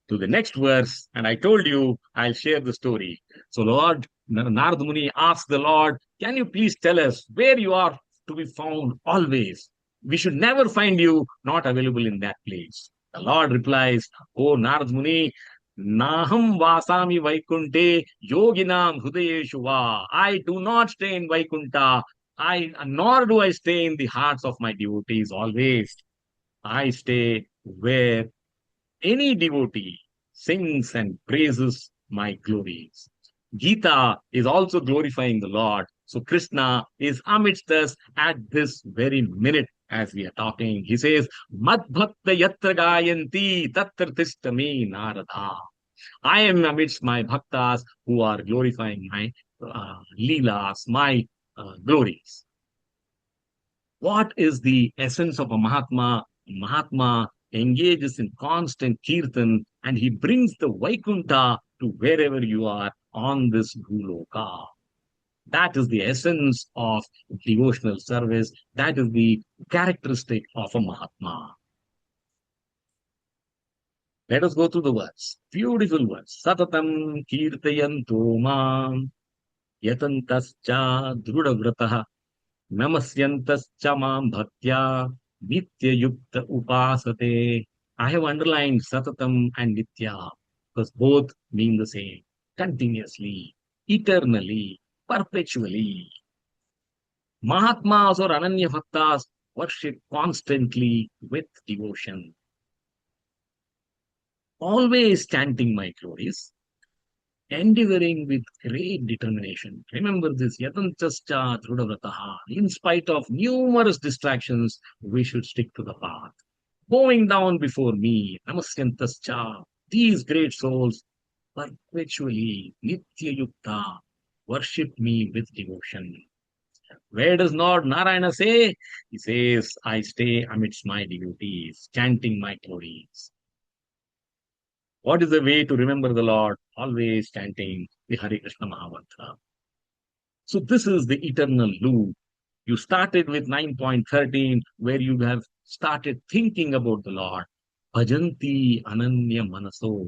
to the next verse, and I told you I'll share the story. So, Lord Narad Muni asked the Lord, can you please tell us where you are to be found always? We should never find you not available in that place. The Lord replies, O Narad Muni, Naham Vasami Vaikunte Yoginam Hudayeshu Va. I do not stay in Vaikunta. Nor do I stay in the hearts of my devotees always. I stay where any devotee sings and praises my glories. Gita is also glorifying the Lord. So Krishna is amidst us at this very minute as we are talking. He says, Mad Bhakta Yatra Gayanti Tatra Tishtami Narada. I am amidst my bhaktas who are glorifying my leelas, my glories. What is the essence of a Mahatma? Mahatma engages in constant kirtan and he brings the Vaikunta to wherever you are on this Guloka. That is the essence of devotional service. That is the characteristic of a Mahatma. Let us go through the words. Beautiful words. Satatam kirtayanto mam yatantascha drudavrataha namasyantascha mam bhaktya nityayukta upasate. I have underlined Satatam and Nitya because both mean the same. Continuously, eternally, perpetually. Mahatmas or Ananya Bhaktas worship constantly with devotion. Always chanting my glories, endeavoring with great determination. Remember this, yatantascha drudavrataha. In spite of numerous distractions, we should stick to the path. Bowing down before me, namasyantascha. These great souls perpetually, nitya yukta, worship me with devotion. Where does Lord Narayana say? He says, I stay amidst my devotees, chanting my glories. What is the way to remember the Lord? Always chanting the Hare Krishna Mahamantra. So this is the eternal loop. You started with 9.13, where you have started thinking about the Lord. Bhajanti Ananya Manaso.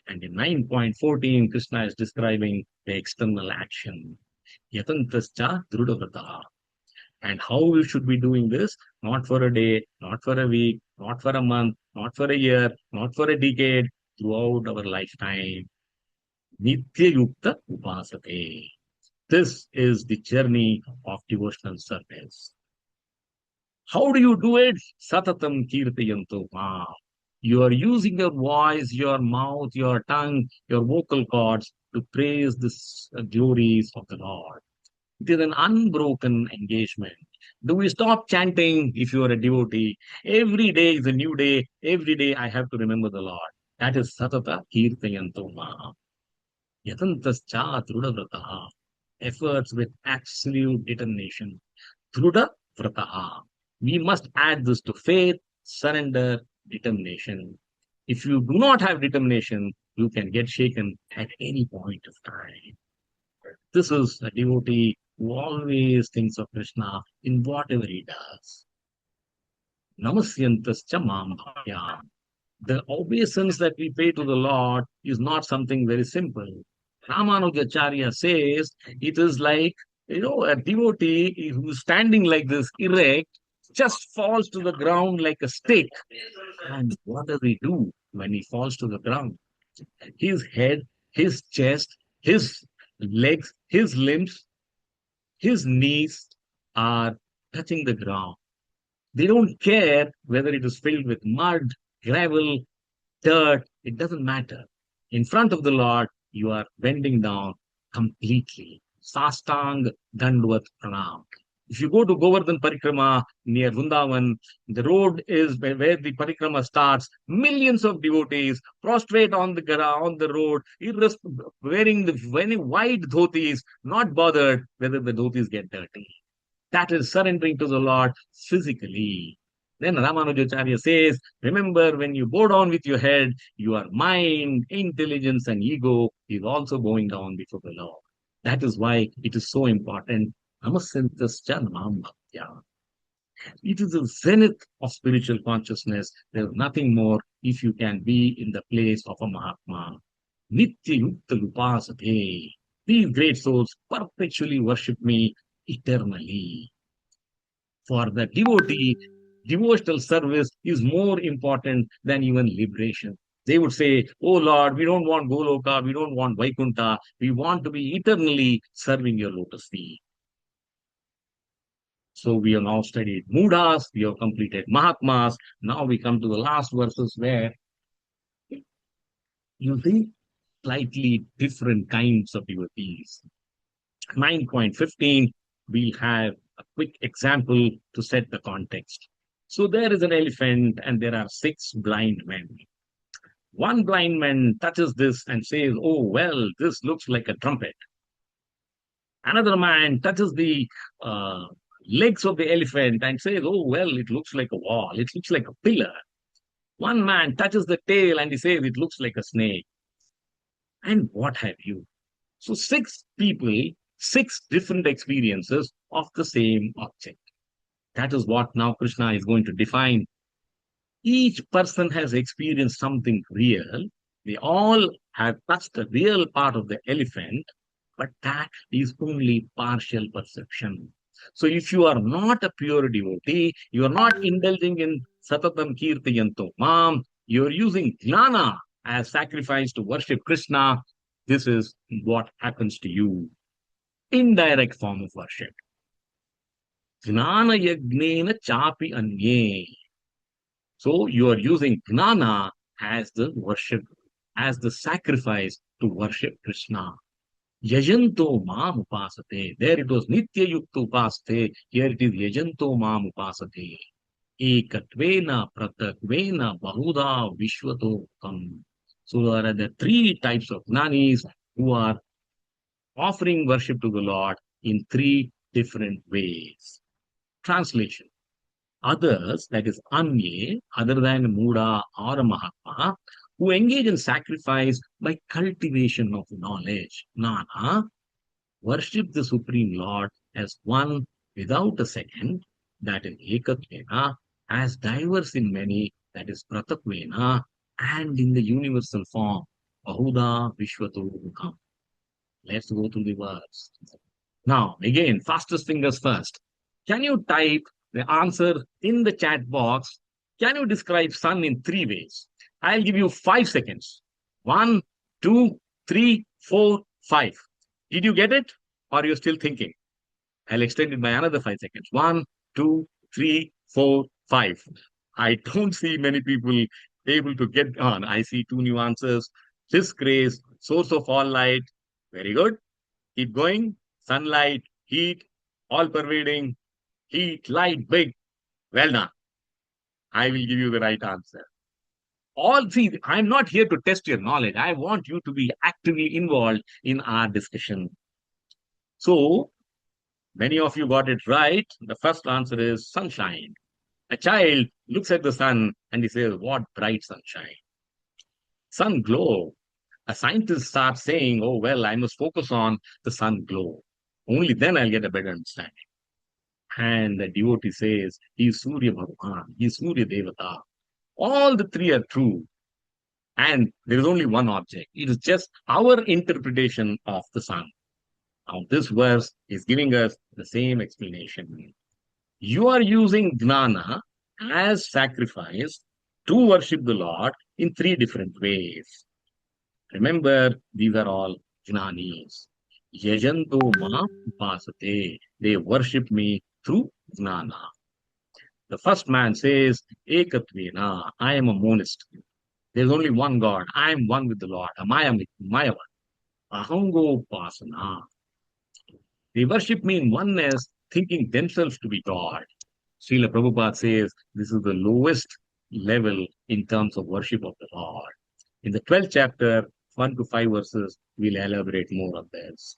And in 9.14, Krishna is describing the external action. Yatantascha Drudavrata. And how we should be doing this? Not for a day, not for a week, not for a month, not for a year, not for a decade, throughout our lifetime. Nitya Yukta Upasate. This is the journey of devotional service. How do you do it? Satatam Kirtayanto Ma. You are using your voice, your mouth, your tongue, your vocal cords to praise the glories of the Lord. It is an unbroken engagement. Do we stop chanting if you are a devotee? Every day is a new day. Every day I have to remember the Lord. That is Satata Kirtayanto Ma. Yatantascha Drudavrataha. Efforts with absolute determination. Druda Vrataha. We must add this to faith, surrender, determination. If you do not have determination, you can get shaken at any point of time. This is a devotee who always thinks of Krishna in whatever he does. Namasyantascha mam bhakyam. The obeisance that we pay to the Lord is not something very simple. Ramanujacharya says it is like, a devotee who's standing like this erect just falls to the ground like a stick. And what does he do when he falls to the ground? His head, his chest, his legs, his limbs, his knees are touching the ground. They don't care whether it is filled with mud, gravel, dirt, it doesn't matter. In front of the Lord, you are bending down completely. Sastang Dandvat Pranam. If you go to Govardhan Parikrama near Vrindavan, the road is where the Parikrama starts. Millions of devotees prostrate on the road, wearing the very wide dhotis, not bothered whether the dhotis get dirty. That is surrendering to the Lord physically. Then Ramanujacharya says, remember when you bow down with your head, your mind, intelligence, and ego is also bowing down before the Lord. That is why it is so important. Namasantascha namam bhaktya. It is the zenith of spiritual consciousness. There is nothing more, if you can be in the place of a Mahatma. Nitya Yukta Lupasate. These great souls perpetually worship me eternally. For the devotee, devotional service is more important than even liberation. They would say, "Oh Lord, we don't want Goloka, we don't want Vaikuntha, we want to be eternally serving your lotus feet." So we have now studied Mudas, we have completed Mahatmas. Now we come to the last verses where you see slightly different kinds of devotees. 9.15, we'll have a quick example to set the context. So there is an elephant and there are six blind men. One blind man touches this and says, "Oh, well, this looks like a trumpet." Another man touches the uh, legs of the elephant and says, "Oh, well, it looks like a wall. It looks like a pillar." One man touches the tail and he says, "It looks like a snake." And what have you? So, six people, six different experiences of the same object. That is what now Krishna is going to define. Each person has experienced something real. They all have touched a real part of the elephant, but that is only partial perception. So if you are not a pure devotee, you are not indulging in Satatam Kirtayanto Mam, you are using jnana as sacrifice to worship Krishna. This is what happens to you. Indirect form of worship. Jnana yagnena chapi anye. So you are using jnana as the worship, as the sacrifice to worship Krishna. Yajanto mam upasate. There it was nitya yukta upasate. Here it is yajanto mam upasate. Ekatvena pratakvena bahuda vishwato kam. So there are the three types of jnanis who are offering worship to the Lord in three different ways. Translation. Others, that is Anye, other than Muda or a Mahatma, who engage in sacrifice by cultivation of knowledge, Nana, worship the Supreme Lord as one without a second, that is Ekatvena, as diverse in many, that is Pratakvena, and in the universal form, Bahuda Vishwato Mukam. Let's go through the words. Now, again, fastest fingers first. Can you type the answer in the chat box? Can you describe sun in three ways? I'll give you 5 seconds. 1, 2, 3, 4, 5. Did you get it? Or are you still thinking? I'll extend it by another 5 seconds. 1, 2, 3, 4, 5. I don't see many people able to get on. I see two new answers. This grace, source of all light. Very good. Keep going. Sunlight, heat, all pervading, heat, light, big. Well done. I will give you the right answer. All three, I'm not here to test your knowledge. I want you to be actively involved in our discussion. So, many of you got it right. The first answer is sunshine. A child looks at the sun and he says, "What bright sunshine." Sun glow. A scientist starts saying, "Oh, well, I must focus on the sun glow. Only then I'll get a better understanding." And the devotee says, "He is Surya Bhagavan, he is Surya Devata." All the three are true. And there is only one object. It is just our interpretation of the sun. Now, this verse is giving us the same explanation. You are using jnana as sacrifice to worship the Lord in three different ways. Remember, these are all jnanis. Yajanto ma upasate. They worship me through jnana. The first man says, Ekatvena, I am a monist. There's only one God. I am one with the Lord. Maya. Ahango Pasana. They worship me in oneness, thinking themselves to be God. Srila Prabhupada says this is the lowest level in terms of worship of the Lord. In the 12th chapter, 1 to 5 verses, we'll elaborate more on this.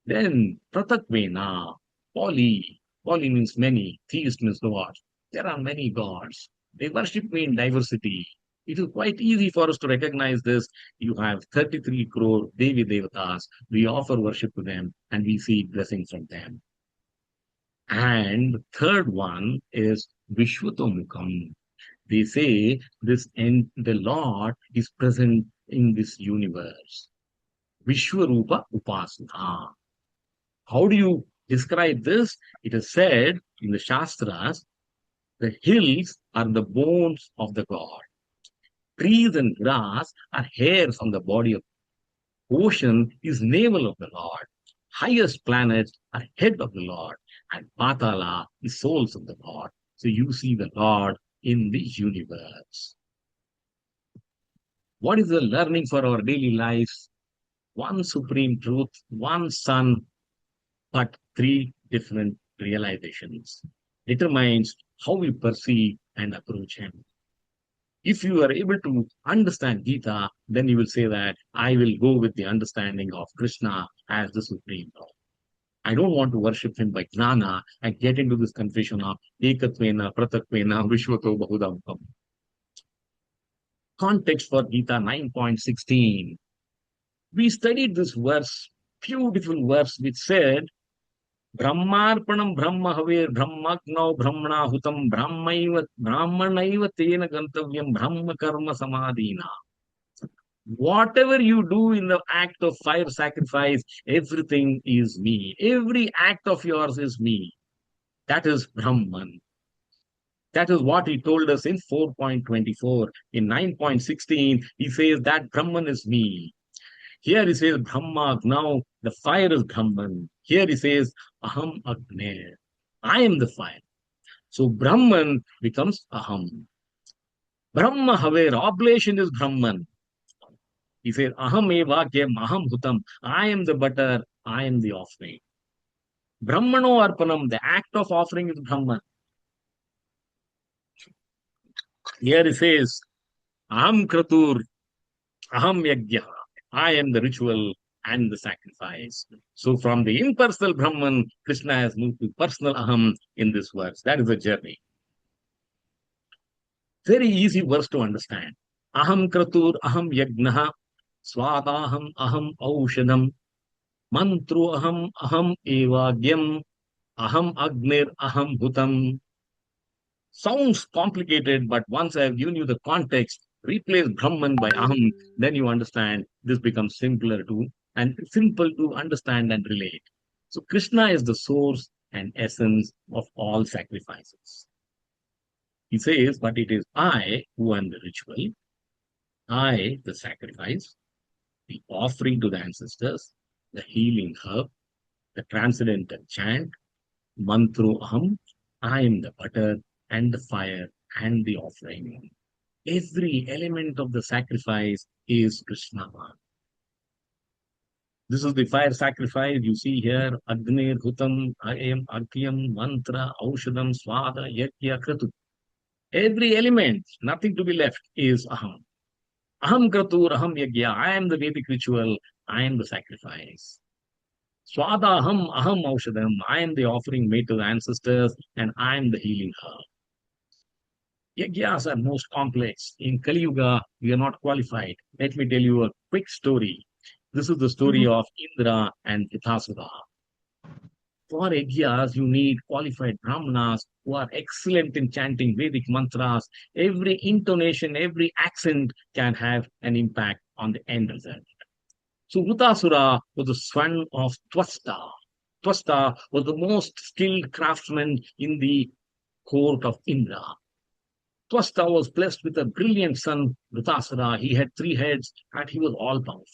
Then, Pratakvena, Poly. Poly means many, theist means God. There are many gods. They worship me in diversity. It is quite easy for us to recognize this. You have 33 crore Devi Devatas. We offer worship to them and we seek blessings from them. And third one is Vishwatomukam. They say the Lord is present in this universe. Vishwarupa Upasana. How do you describe this? It is said in the Shastras, the hills are the bones of the God. Trees and grass are hairs on the body of the ocean is navel of the Lord. Highest planets are head of the Lord. And Patala is souls of the Lord. So you see the Lord in the universe. What is the learning for our daily lives? One supreme truth, one sun, but three different realizations. Determines how we perceive and approach Him. If you are able to understand Gita, then you will say that I will go with the understanding of Krishna as the Supreme Lord. I don't want to worship him by jnana and get into this confusion of ekatvena, pratatvena, vishwato bahudam. Context for Gita 9.16. We studied this verse, beautiful verse, which said, Brahmarpanam Brahma Haver Brahmagno Brahmana Hutam Brahmanaiva Tena Gantavyam Brahma Karma Samadhina. Whatever you do in the act of fire sacrifice, everything is me. Every act of yours is me. That is Brahman. That is what he told us in 4.24. In 9.16, he says that Brahman is me. Here he says Brahma, now the fire is Brahman. Here he says Aham Agner. I am the fire. So Brahman becomes Aham. Brahma Haver, oblation is Brahman. He says Aham Eva Kem Aham Hutam. I am the butter, I am the offering. Brahmano Arpanam, the act of offering is Brahman. Here he says Aham Kratur, Aham Yajna. I am the ritual and the sacrifice. So from the impersonal Brahman, Krishna has moved to personal Aham in this verse. That is a journey. Very easy verse to understand. Aham kratur, aham yagnaha, swadaham, aham aushadam, mantru aham, aham evagyam, aham agnir, aham bhutam. Sounds complicated, but once I have given you the context, replace Brahman by Aham, then you understand this becomes simpler to and simple to understand and relate. So Krishna is the source and essence of all sacrifices. He says, but it is I who am the ritual, I the sacrifice, the offering to the ancestors, the healing herb, the transcendental chant, mantro aham, I am the butter and the fire and the offering. Every element of the sacrifice is Krishna. This is the fire sacrifice you see here. Agnir, Hutam, Ayam, Artyam, Mantra, Aushadam, Swada, Yajna, Kratu. Every element, nothing to be left, is Aham. Aham Kratur, Aham Yajna. I am the Vedic ritual. I am the sacrifice. Swada Aham, Aham Aushadam. I am the offering made to the ancestors, and I am the healing herb. Yajnas are most complex. In Kali Yuga, we are not qualified. Let me tell you a quick story. This is the story of Indra and Hitasura. For yajnas, you need qualified brahmanas who are excellent in chanting Vedic mantras. Every intonation, every accent can have an impact on the end result. So Hutasura was the son of Twasta. Twasta was the most skilled craftsman in the court of Indra. Twasta was blessed with a brilliant son, Vritasura. He had three heads and he was all powerful.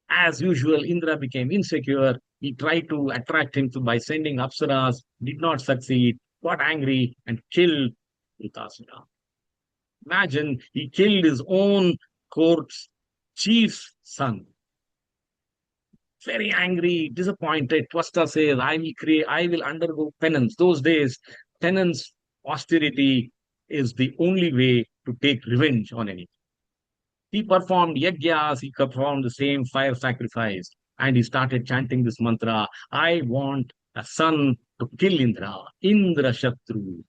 As usual, Indra became insecure. He tried to attract him by sending apsaras, did not succeed, got angry, and killed Vritasura. Imagine he killed his own court's chief's son. Very angry, disappointed, Twasta says, I will undergo penance. Those days, penance, austerity, is the only way to take revenge on anyone. He performed yajnas, he performed the same fire sacrifice, and he started chanting this mantra, I want a son to kill Indra, Indra Shatru.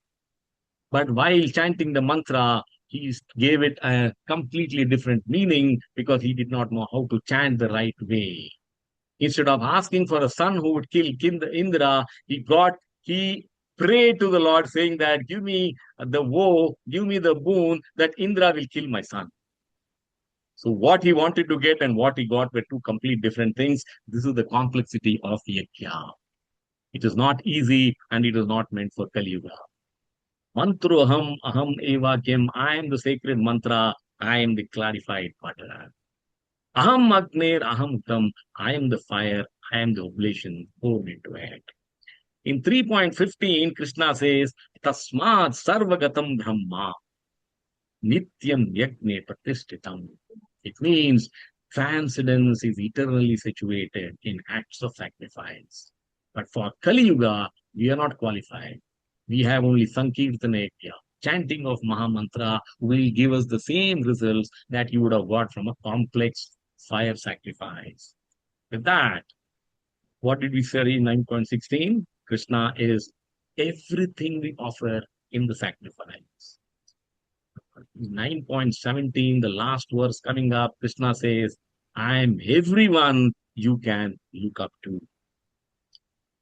But while chanting the mantra, he gave it a completely different meaning because he did not know how to chant the right way. Instead of asking for a son who would kill Indra, he pray to the Lord saying that give me the woe, give me the boon that Indra will kill my son. So what he wanted to get and what he got were two complete different things. This is the complexity of yajna. It is not easy and it is not meant for Kali Yuga. Mantro aham eva kim. I am the sacred mantra. I am the clarified butter. Aham agner aham tam. I am the fire. I am the oblation poured into it. In 3.15, Krishna says, Tasmad sarvagatam brahma nityam yagne pratishthitam. It means transcendence is eternally situated in acts of sacrifice. But for Kali Yuga, we are not qualified. We have only Sankirtana Yajna. Chanting of Mahamantra will give us the same results that you would have got from a complex fire sacrifice. With that, what did we study in 9.16? Krishna is everything we offer in the sacrifice. 9.17, the last verse coming up, Krishna says, I am everyone you can look up to.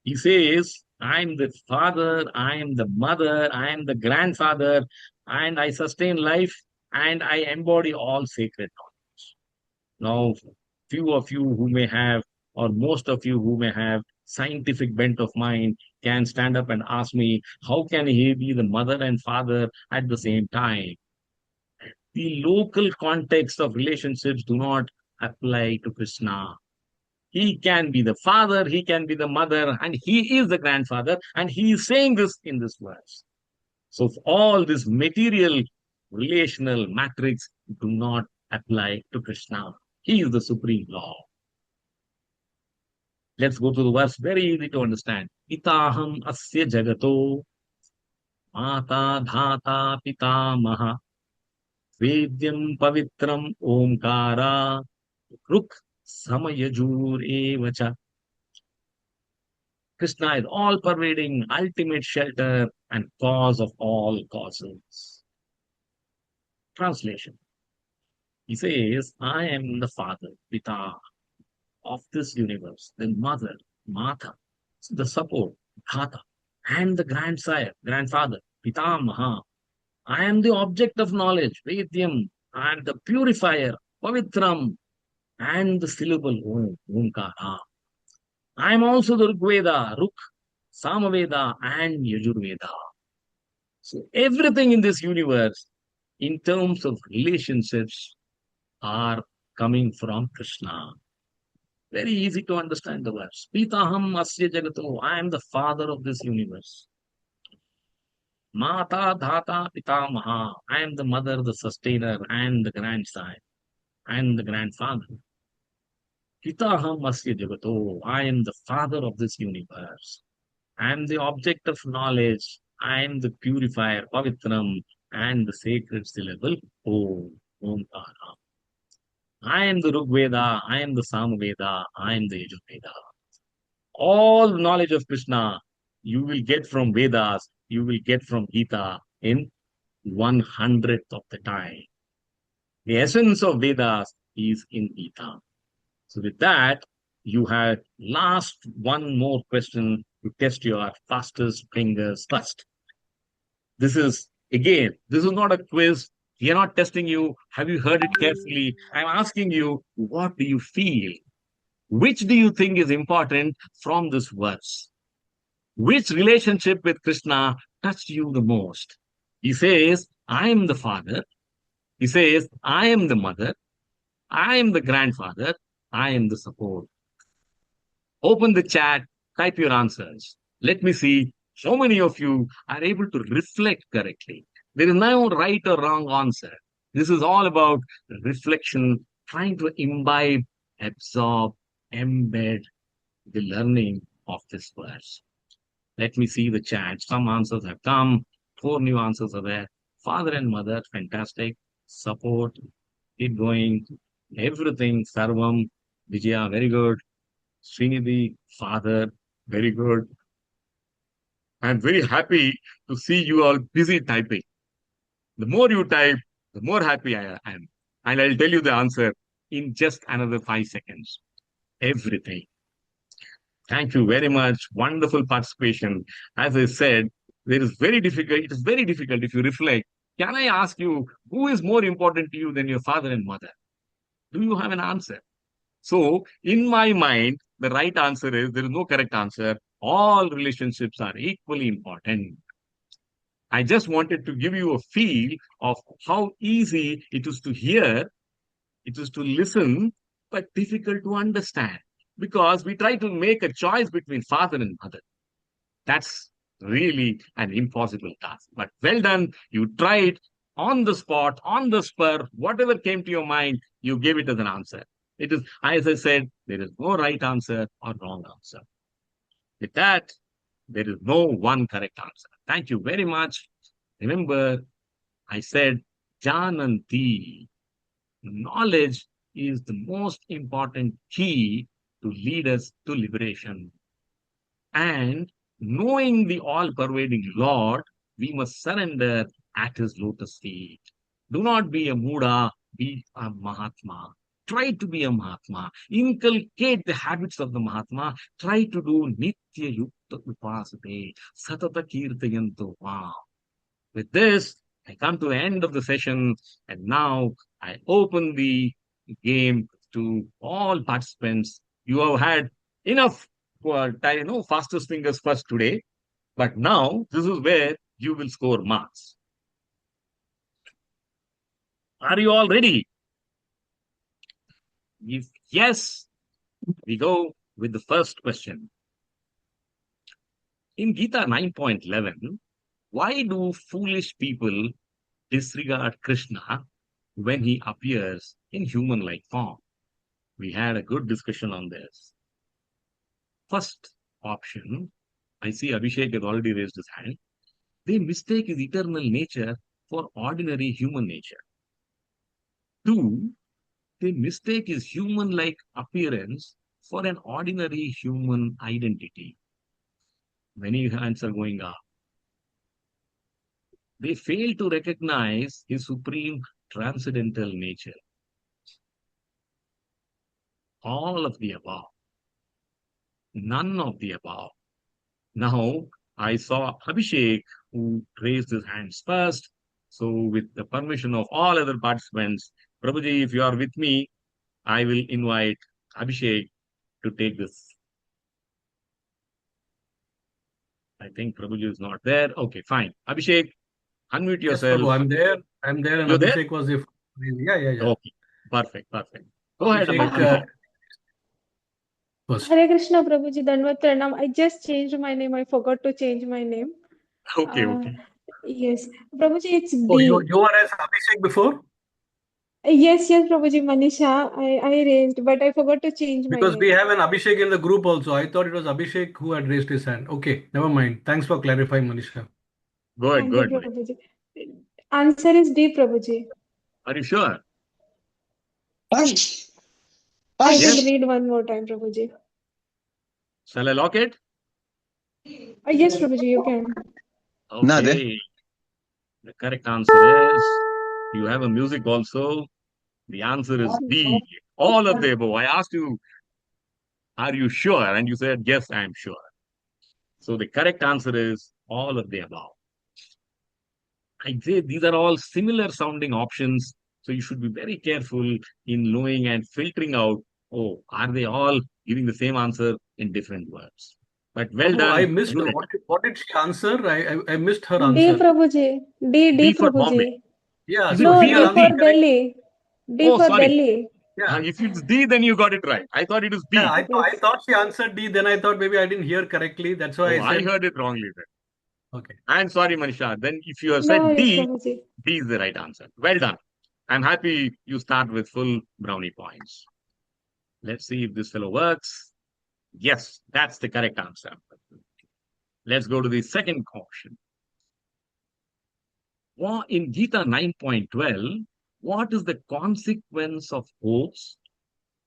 He says, I am the father, I am the mother, I am the grandfather, and I sustain life, and I embody all sacred knowledge. Now, few of you who may have, or most of you who may have scientific bent of mind can stand up and ask me, how can he be the mother and father at the same time? The local context of relationships do not apply to Krishna. He can be the father, he can be the mother, and he is the grandfather, and he is saying this in this verse. So all this material relational matrix do not apply to Krishna. He is the supreme law. Let's go to the verse, very easy to understand. Itaham asya jagato mata dhata pitamaha Vedyam pavitram omkara ruk samayajur evacha. Krishna is all pervading, ultimate shelter, and cause of all causes. Translation. He says, I am the father, Pita, of this universe, the mother, Mata, the support, Dhata, and the grandsire, grandfather, Pitamaha. I am the object of knowledge, Vedyam, and the purifier, Pavitram, and the syllable Om, Omkara. I am also the Rigveda, Ruk, Samaveda, and Yajurveda. So everything in this universe, in terms of relationships, are coming from Krishna. Very easy to understand the verse. Pitaham asya jagato. I am the father of this universe. Mata dhata pitamaha. I am the mother, the sustainer, and the grandsire, and the grandfather. Pitaham asya jagato. I am the father of this universe. I am the object of knowledge. I am the purifier, pavitram, and the sacred syllable, Om, Omkara. I am the Rigveda, I am the Samaveda, I am the Yajurveda. All knowledge of Krishna you will get from Vedas, you will get from Gita in 1/100th of the time. The essence of Vedas is in Gita. So with that, you have last one more question to test your fastest fingers first. This is not a quiz. We are not testing you. Have you heard it carefully? I'm asking you, what do you feel? Which do you think is important from this verse? Which relationship with Krishna touched you the most? He says, I am the father. He says, I am the mother. I am the grandfather. I am the support. Open the chat, type your answers. Let me see how many of you are able to reflect correctly. There is no right or wrong answer. This is all about reflection, trying to imbibe, absorb, embed the learning of this verse. Let me see the chat. Some answers have come. 4 new answers are there. Father and mother, fantastic. Support, keep going. Everything, Sarvam, Vidya, very good. Srinidhi, father, very good. I'm very happy to see you all busy typing. The more you type, the more happy I am. And I'll tell you the answer in just another 5 seconds. Everything. Thank you very much. Wonderful participation. As I said, There is very difficult. It is very difficult if you reflect. Can I ask you, who is more important to you than your father and mother? Do you have an answer? So, in my mind, the right answer is there is no correct answer. All relationships are equally important. I just wanted to give you a feel of how easy it is to hear, it is to listen, but difficult to understand. Because we try to make a choice between father and mother. That's really an impossible task. But well done. You tried on the spot, on the spur, whatever came to your mind, you gave it as an answer. It is, as I said, there is no right answer or wrong answer. With that, there is no one correct answer. Thank you very much. Remember, I said Jananti. Knowledge is the most important key to lead us to liberation. And knowing the all pervading Lord, we must surrender at his lotus feet. Do not be a Muda, be a Mahatma. Try to be a Mahatma. Inculcate the habits of the Mahatma. Try to do Nitya Yukta Upasate, Satata Kirtayanto. Wow. With this, I come to the end of the session, and now I open the game to all participants. You have had enough for fastest fingers first today, but now this is where you will score marks. Are you all ready? If yes, we go with the first question. In Gita 9.11, why do foolish people disregard Krishna when he appears in human-like form? We had a good discussion on this. First option, I see Abhishek has already raised his hand. They mistake his eternal nature for ordinary human nature. Two, they mistake his human-like appearance for an ordinary human identity. Many hands are going up. They fail to recognize his supreme transcendental nature. All of the above. None of the above. Now, I saw Abhishek who raised his hands first. So, with the permission of all other participants, Prabhuji, if you are with me, I will invite Abhishek to take this. I think Prabhuji is not there. Okay, fine. Abhishek, unmute Yes, yourself. Prabhu, I'm there. I'm there, and You're there? Abhishek was the. Yeah. Okay, perfect, perfect. Go ahead, Abhishek, Abhishek. first. Hare Krishna Prabhuji, Danvat Pranam. I just changed my name. I forgot to change my name. Okay, Uh, okay. yes, Prabhuji, it's Oh, you D. you were as Abhishek before? Yes, Prabhuji, Manisha. I raised, but I forgot to change my Because we name. have an Abhishek in the group also. I thought it was Abhishek who had raised his hand. Okay, never mind. Thanks for clarifying, Manisha. Thank Go you, ahead, Mani. Prabhuji. Answer is D, Prabhuji. Are you sure? I Yes? will read one more time, Prabhuji. Shall I lock it? Yes, Prabhuji, you can. Okay. The correct answer is you have a music also. The answer is B. All of the above. I asked you, are you sure? And you said, yes, I am sure. So the correct answer is all of the above. I'd say these are all similar sounding options. So you should be very careful in knowing and filtering out, oh, are they all giving the same answer in different words? But well Prabhu, I done. missed. Good. What did she answer? I missed her D, answer. Prabhuji. D, B for Bombay. Prabhuji. Yeah, Is so it No, she B had or D for answered D? correct. Delhi. D Oh, for sorry. Delhi. Yeah, If it's D, then you got it right. I thought it was yeah. B. I Yes. thought she answered D. Then I thought maybe I didn't hear correctly. That's why Oh, I I said heard it wrongly then. okay. I'm sorry, Manisha. Then if you have No said worries, D, Prabhuji. D is the right answer. Well done. I'm happy you start with full brownie points. Let's see if this fellow works. Yes, that's the correct answer. Let's go to the second question. In Gita 9.12, what is the consequence of hopes,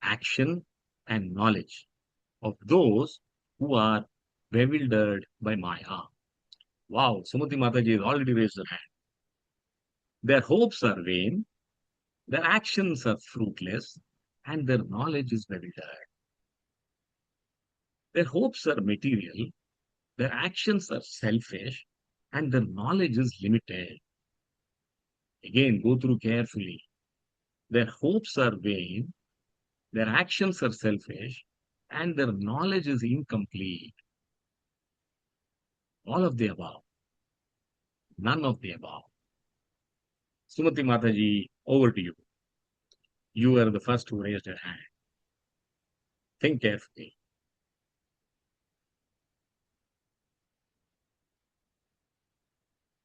action, and knowledge of those who are bewildered by Maya? Wow, Sumati Mataji has already raised her hand. Their hopes are vain, their actions are fruitless, and their knowledge is bewildered. Their hopes are material, their actions are selfish, and their knowledge is limited. Again, go through carefully. Their hopes are vain, their actions are selfish, and their knowledge is incomplete. All of the above, none of the above. Sumati Mataji, over to you. You are the first who raised your hand. Think carefully.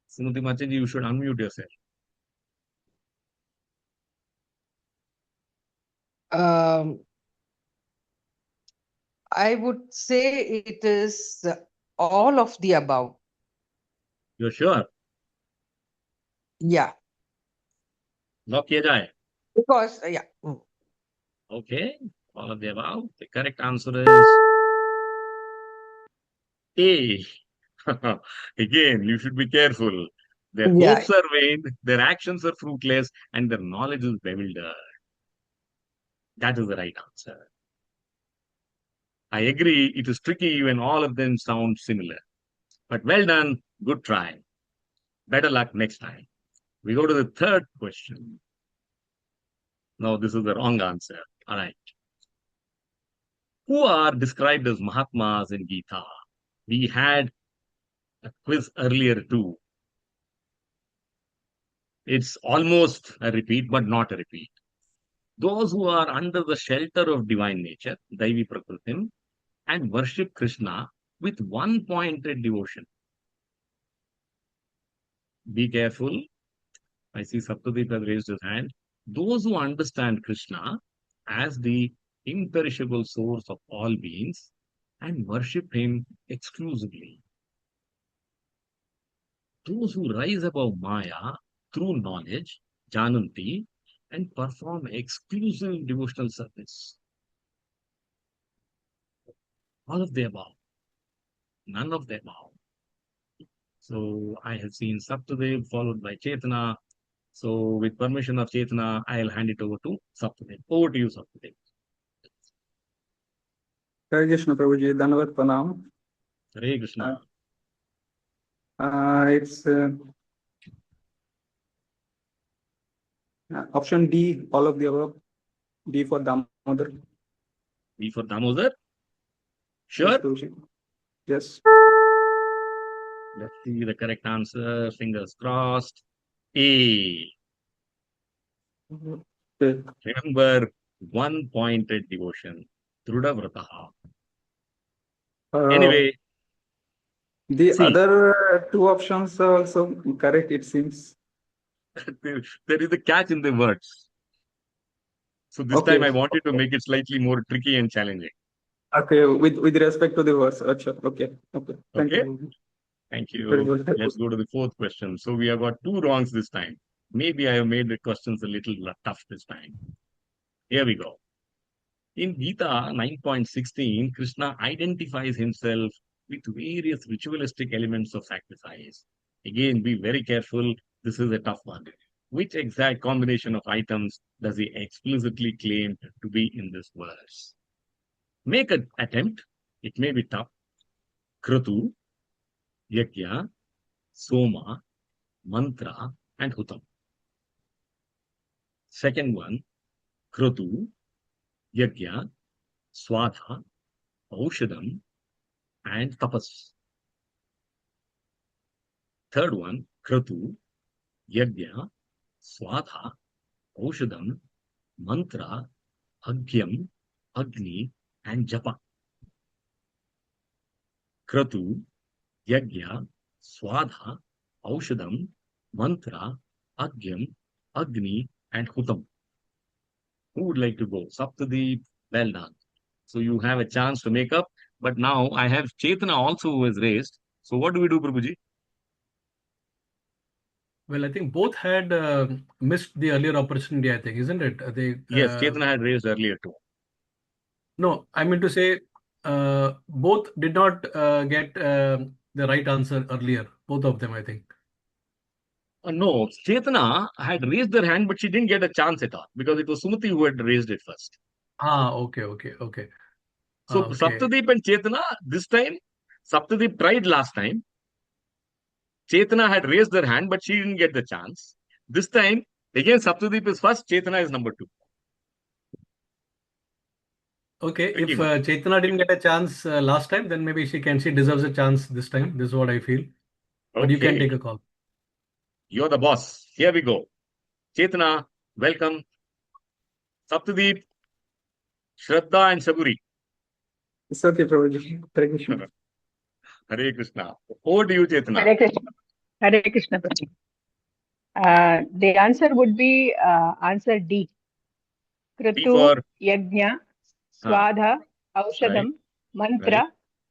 Sumati Mataji, you should unmute yourself. Um, I would say it is all of the above. You're sure? Yeah, Lock kiya jaye. because Okay, all of the above. The correct answer is A. Again, you should be careful. Their yeah, hopes are vain, their actions are fruitless, and their knowledge is bewildered. That is the right answer. I agree, it is tricky when all of them sound similar. But well done, good try. Better luck next time. We go to the third question. No, this is the wrong answer. All right. Who are described as Mahatmas in Gita? We had a quiz earlier too. It's almost a repeat, but not a repeat. Those who are under the shelter of divine nature, Daivi Prakritim, and worship Krishna with one pointed devotion. Be careful. I see Saptadeep has raised his hand. Those who understand Krishna as the imperishable source of all beings and worship him exclusively. Those who rise above Maya through knowledge, Jananti, and perform exclusive devotional service. All of the above, none of the above. So I have seen Saptadev followed by Chetana. So with permission of Chetana, I'll hand it over to Saptadev. Over to you, Saptadev. हरे कृष्ण प्रभु जी धन्यवाद प्रणाम Hare Krishna. It's option D, all of the above. D for Damodar. B for Damodar. Sure. Yes, Prabhuji. Yes. Let's see the correct answer. Fingers crossed. A. Okay. Remember, one pointed devotion. Druda Vrataha. Anyway, The see, other two options are also correct, it seems. there is a catch in the words. So this Okay. time I wanted to make it slightly more tricky and challenging. Okay, with respect to the verse. Acha. Okay. Okay. Thank Okay? you. Thank Very you. good. Let's go to the fourth question. So we have got two wrongs this time. Maybe I have made the questions a little tough this time. Here we go. In Gita 9.16, Krishna identifies himself with various ritualistic elements of sacrifice. Again, be very careful. This is a tough one. Which exact combination of items does he explicitly claim to be in this verse? Make an attempt. It may be tough. Kratu, Yajna, Soma, Mantra, and Hutam. Second one, Kratu, Yajna, Swadha, Aushadam, and Tapas. Third one, Kratu, Yajna, Swadha, Aushadam, Mantra, Agyam, Agni, and Japa. Kratu, Yajna, Swadha, Aushadam, Mantra, Agyam, Agni, and Hutam. Who would like to go? Saptadeep, well done. So you have a chance to make up. But now I have Chetana also who is raised. So what do we do, Prabhuji? Well, I think both had missed the earlier opportunity, I think, isn't it? Yes, Chetana had raised earlier too. No, I mean to say both did not get the right answer earlier. Both of them, I think. No, Chetana had raised her hand, but she didn't get a chance at all because it was Sumati who had raised it first. Okay. So Okay. Saptadeep and Chetana, this time, Saptadeep tried last time. Chetana had raised her hand, but she didn't get the chance. This time, again, Saptadeep is first, Chetana is number 2. Okay, Tricky if one. Chaitanya didn't get a chance last time, then maybe she deserves a chance this time. This is what I feel. But you can Okay, take a call. you're the boss. Here we go. Chetana, welcome. Saptadeep, Shraddha, and Saburi. It's okay, Prabhuji. Hare Krishna. Hare Krishna. Over to you, Chetana. Hare Krishna. Hare Krishna. Prabhu. The answer would be answer D. T Kritu, for Yajna, uh, Swadha, right, Aushadam, right, Mantra,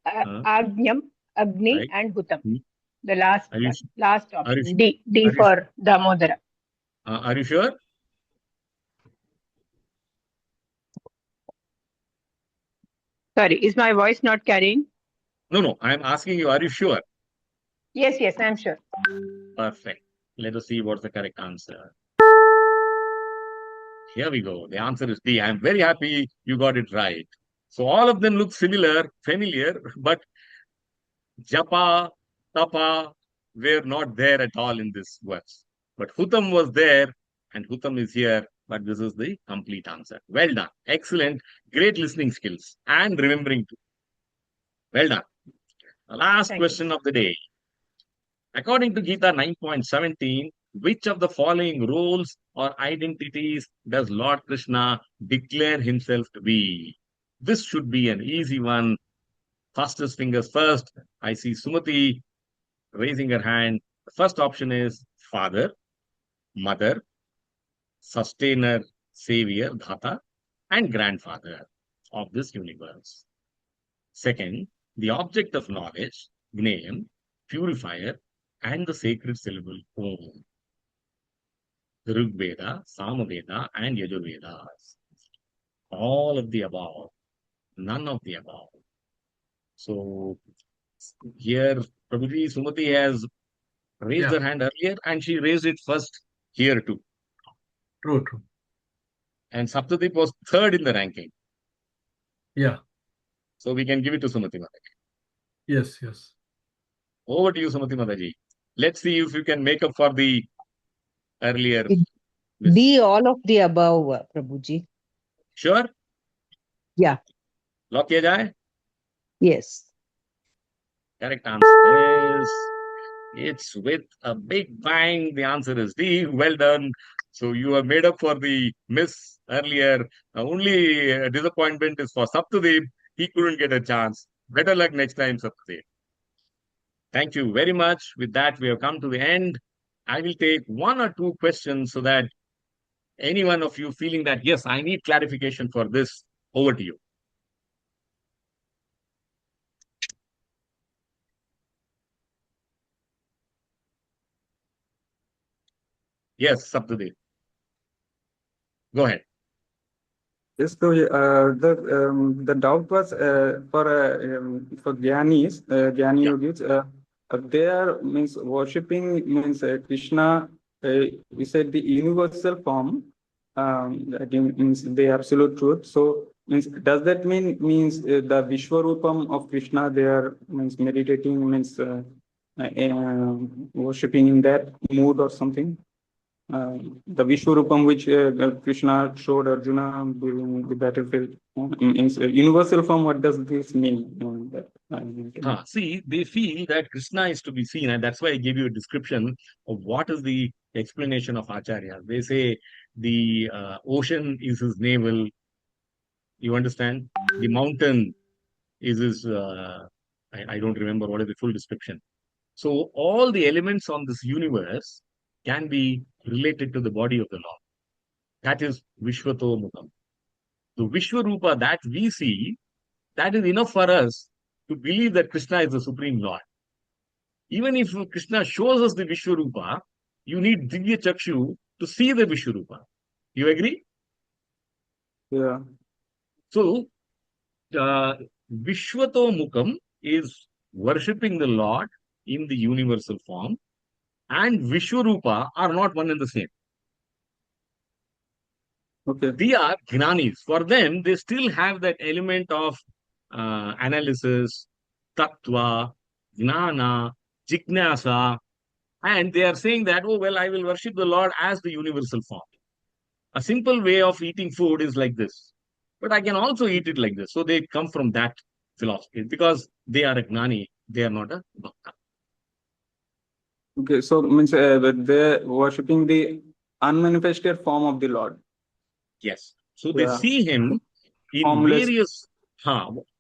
uh, Agnyam, Agni, right. and Hutam. Hmm. The last Are you one, last are you option, D. D are you for Damodara. are you sure? Sorry, is my voice not carrying? No. I'm asking you. Are you sure? Yes, I'm sure. Perfect. Let us see what's the correct answer. Here we go. The answer is D. I'm very happy you got it right. So all of them look similar, familiar, but Japa, Tapa were not there at all in this verse. But Hutam was there, and Hutam is here. But this is the complete answer. Well done. Excellent. Great listening skills and remembering too. Well done. The last Thank you. question of the day. According to Gita 9.17, which of the following roles or identities does Lord Krishna declare himself to be? This should be an easy one. Fastest fingers first. I see Sumati raising her hand. The first option is father, mother, sustainer, savior, dhata, and grandfather of this universe. Second, the object of knowledge, gnayam, purifier, and the sacred syllable Om. The Rig Veda, Samaveda, and Yajurvedas. All of the above, none of the above. So here, Prabhuji Sumati has raised Yeah, her hand earlier, and she raised it first here too. true. And Saptadeep was third in the ranking. Yeah, So we can give it to Sumati Mataji. yes. Over to you, Sumati Mataji. Let's see if you can make up for the earlier It miss. D, all of the above, Prabhuji. Sure? Yeah, Lock किया जाए? yes. Correct answer is it's with a big bang. The answer is D. Well done. So you have made up for the miss earlier. Only disappointment is for Saptadeep. He couldn't get a chance. Better luck next time, Saptadeep. Thank you very much. With that, we have come to the end. I will take one or two questions so that any one of you feeling that, yes, I need clarification for this, over to you. Yes, Saptadeep. Go ahead. Yes, so the doubt was for Gyanis, Gyani Yeah. yogis. They are means worshipping means Krishna. We said the universal form. That means the absolute truth. So means does that means the Vishwarupam of Krishna? They are means meditating means worshipping in that mood or something. The Vishwarupam which Krishna showed Arjuna during the battlefield. In universal form, what does this mean? See, they feel that Krishna is to be seen, and that's why I gave you a description of what is the explanation of Acharya. They say the ocean is his navel. You understand? The mountain is his. I don't remember what is the full description. So all the elements on this universe can be related to the body of the Lord. That is Vishwato Mukam. The Vishwarupa that we see, that is enough for us to believe that Krishna is the Supreme Lord. Even if Krishna shows us the Vishwarupa, you need Divya Chakshu to see the Vishwarupa. You agree? Yeah. So, Vishwato Mukam is worshipping the Lord in the universal form, and Vishwarupa are not one and the same. Okay. They are Jnanis. For them, they still have that element of analysis, tattva, jnana, jignasa. And they are saying that, oh, well, I will worship the Lord as the universal form. A simple way of eating food is like this, but I can also eat it like this. So they come from that philosophy because they are a gnani, they are not a bhakta. Okay, so means they're worshipping the unmanifested form of the Lord. Yes. So they Yeah, see him in formless. various,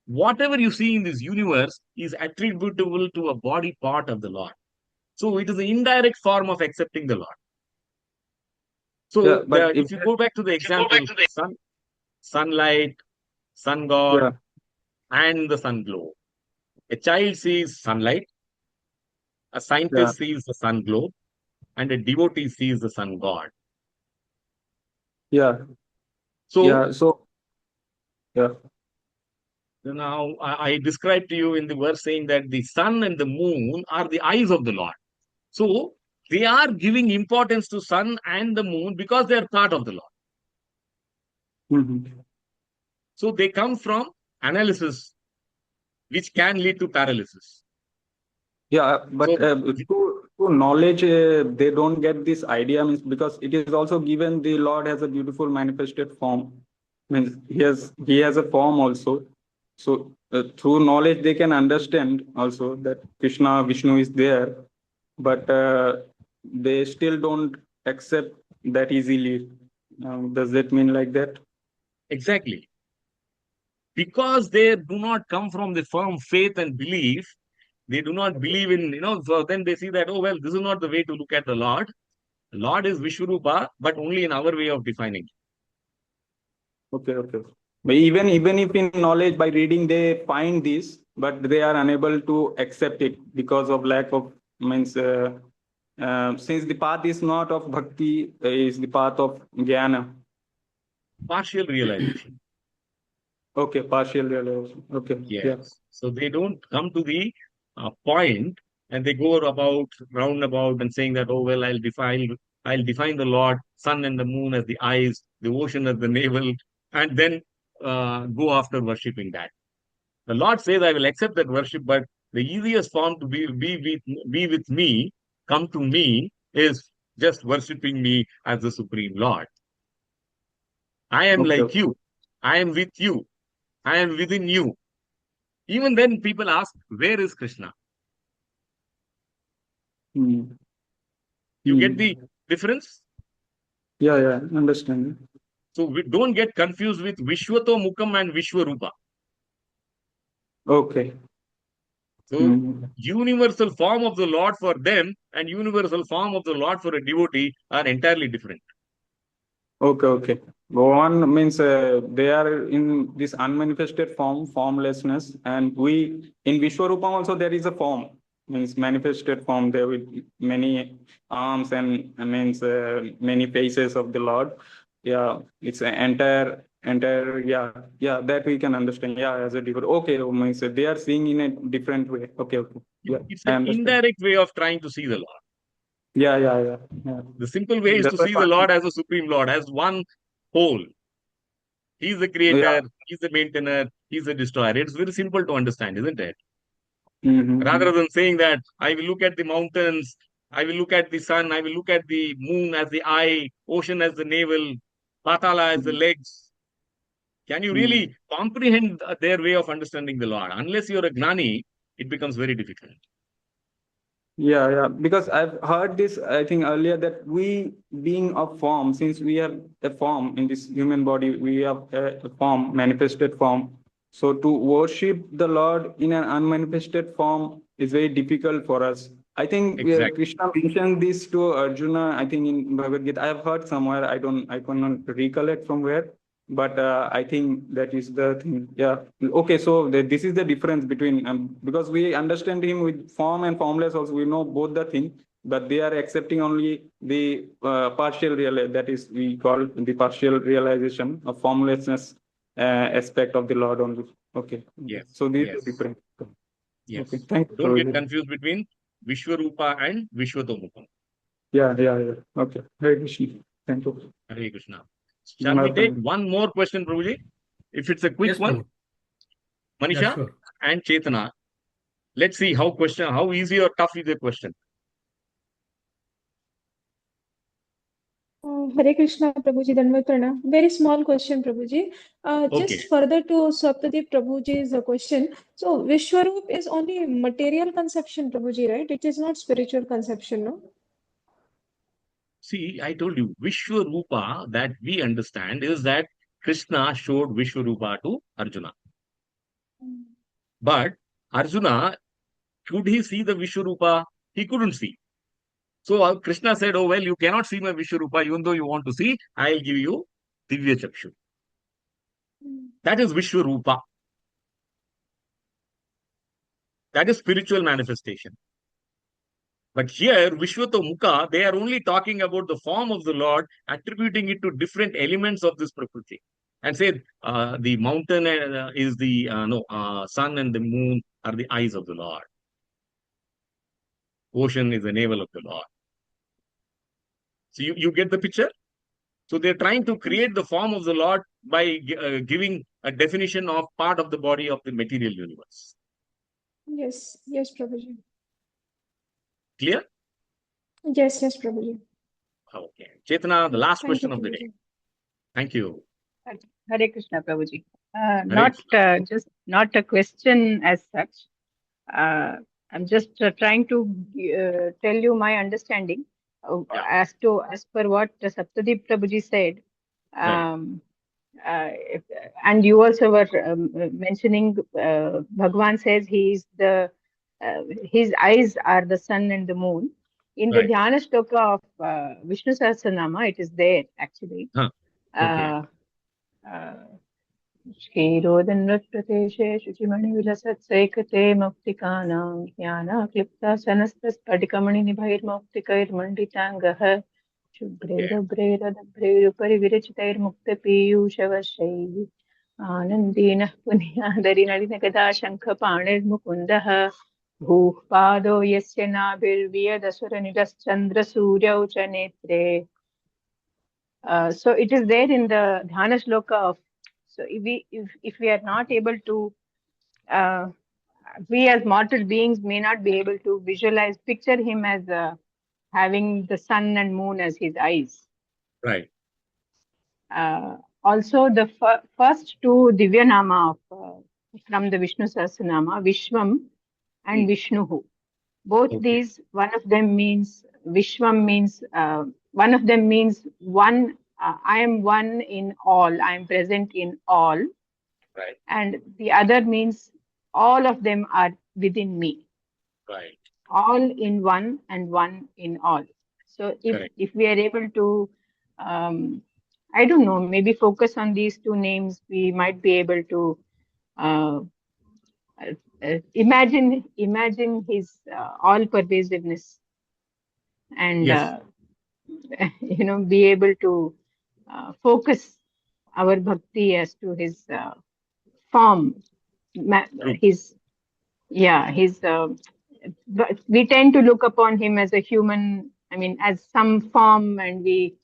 whatever you see in this universe is attributable to a body part of the Lord. So it is an indirect form of accepting the Lord. Yeah, So but if if you go back to the example, sunlight, sun god, yeah, and the sun glow. A child sees sunlight, a yeah, scientist sees the sun glow, and a devotee sees the sun god. yeah, So yeah. So yeah, now I described to you in the verse saying that the sun and the moon are the eyes of the Lord. So they are giving importance to sun and the moon because they are part of the Lord. mhm. So they come from analysis, which can lead to paralysis. Yeah. But So to knowledge, they don't get this idea means because it is also given the Lord has a beautiful manifested form. Means he has a form also. So through knowledge, they can understand also that Krishna, Vishnu is there, but they still don't accept that easily. Does that mean like that? exactly, because they do not come from the firm faith and belief, they do not believe in, so then they see that, oh, well, this is not the way to look at the Lord. Lord is Vishwarupa, but only in our way of defining. Okay, okay. But even if in knowledge by reading they find this, but they are unable to accept it because of lack of means since the path is not of bhakti, is the path of jnana. Partial realization. Okay, partial realization. Okay, yeah. Yes. So they don't come to the point and they go about roundabout and saying that, oh, well, I'll define the Lord, sun and the moon as the eyes, the ocean as the navel, and then go after worshipping that. The Lord says, I will accept that worship, but the easiest form to be with me, come to me, is just worshipping me as the Supreme Lord. I am Okay, like okay. you. I am with you. I am within you. Even then, people ask, where is Krishna? Hmm. You get Hmm. the difference? Yeah, yeah, understand. So we don't get confused with Vishwato Mukam and Vishwarupa. Okay. So Hmm. universal form of the Lord for them and universal form of the Lord for a devotee are entirely different. Okay, okay. One means they are in this unmanifested form, formlessness, and we in Vishwarupam also there is a form, means manifested form there with many arms and means many faces of the Lord. Yeah, it's an entire. Yeah, yeah, that we can understand. Yeah, as a different. Okay, means they are seeing in a different way. Okay, okay. Yeah, It's I an understand. indirect way of trying to see the Lord. Yeah, yeah, yeah, yeah. The simple way is to That's see the why. Lord as a supreme Lord, as one whole. He's the Yeah. creator, he's the maintainer, he's the destroyer. It's very simple to understand, isn't it? Rather Mm-hmm. than saying that I will look at the mountains, I will look at the sun, I will look at the moon as the eye, ocean as the navel, patala as the legs. Can you Mm-hmm. really comprehend their way of understanding the Lord? Unless you're a gnani, it becomes very difficult. Yeah, yeah. Because I've heard this, I think earlier that we being a form, since we have a form in this human body, we have a form, manifested form. So to worship the Lord in an unmanifested form is very difficult for us. I think Exactly. Krishna mentioned this to Arjuna, I think in Bhagavad Gita. I have heard somewhere, I cannot recollect from where, but I think that is the thing. Yeah. Okay. So this is the difference between because we understand him with form and formless. Also, we know both the thing, but they are accepting only the partial real. That is, we call the partial realization of formlessness aspect of the Lord only. Okay. Yes. So this is Yes. different. Okay. Yes. Thank Don't get you. confused between Vishwarupa and Vishwatomukha. Yeah. Yeah. Yeah. Okay. Hare Krishna. Thank you. Hare Krishna. Shall we take Welcome. one more question, Prabhuji? If it's a quick Yes, one, Prabhu. Yeah, Manisha sure. and Chetana, let's see how easy or tough is the question. Hare Krishna, Prabhuji, Dandavat Pranam. Very small question, Prabhuji. Okay. Just further to Saptadeep Prabhuji's question. So, Vishwarup is only material conception, Prabhuji, right? It is not spiritual conception, no? See, I told you, Vishwarupa that we understand is that Krishna showed Vishwarupa to Arjuna. But Arjuna, could he see the Vishwarupa? He couldn't see. So Krishna said, oh, well, you cannot see my Vishwarupa, even though you want to see, I'll give you Divya Chakshu. That is Vishwarupa. That is spiritual manifestation. But here, Vishwata Mukha, they are only talking about the form of the Lord, attributing it to different elements of this Prakriti. And say the mountain is the sun and the moon are the eyes of the Lord. Ocean is the navel of the Lord. So you get the picture? So they're trying to create the form of the Lord by giving a definition of part of the body of the material universe. Yes, yes, Prabhuji. Clear? Yes, yes, Prabhuji. Okay. Chetana, the last Thank you, question of the day. Prabhuji. Thank you. Hare Krishna, Prabhuji. Hare Not Krishna. just not a question as such. I'm just trying to tell you my understanding Yeah. as per what Saptadeep Prabhuji said. Right. If, and you also were mentioning Bhagwan says his eyes are the sun and the moon. In the Right. Dhyana Shloka of Vishnu Sahasranama, it is there actually. Huh. Okay. Uh, क्षीरोदन्वत्प्रदेशे शुचिमणिविलसत्सैकते मौक्तिकानां ज्ञानाक्लिप्तासनस्तस्फटिकमणिनिभैर्मौक्तिकैर्मण्डिताङ्गः शुभ्रैरभ्रैरदभ्रैरुपरि विरचितैर्मुक्तपीयूषवशैः आनन्दीनः पुन्यादरिनलिनगदा शङ्खपाणिर्मुकुन्दः भूः पादो यस्य नाभिर्वियदसुरनिरश्चन्द्रसूर्यौ च नेत्रे. So it is there in the Dhyana Shloka of. So if we are not able to, we as mortal beings may not be able to visualize, picture him as having the sun and moon as his eyes. Right. Also, the first two Divya Nama from the Vishnu Sahasranama, Vishwam and Vishnuhu. Both these, one of them means Vishwam means one of them means one. I am one in all. I am present in all. Right. And the other means all of them are within me. Right. All in one and one in all. So if we are able to, I don't know, maybe focus on these two names, we might be able to imagine his all pervasiveness and be able to focus our bhakti as to his form, his we tend to look upon him as a human, I mean as some form, and we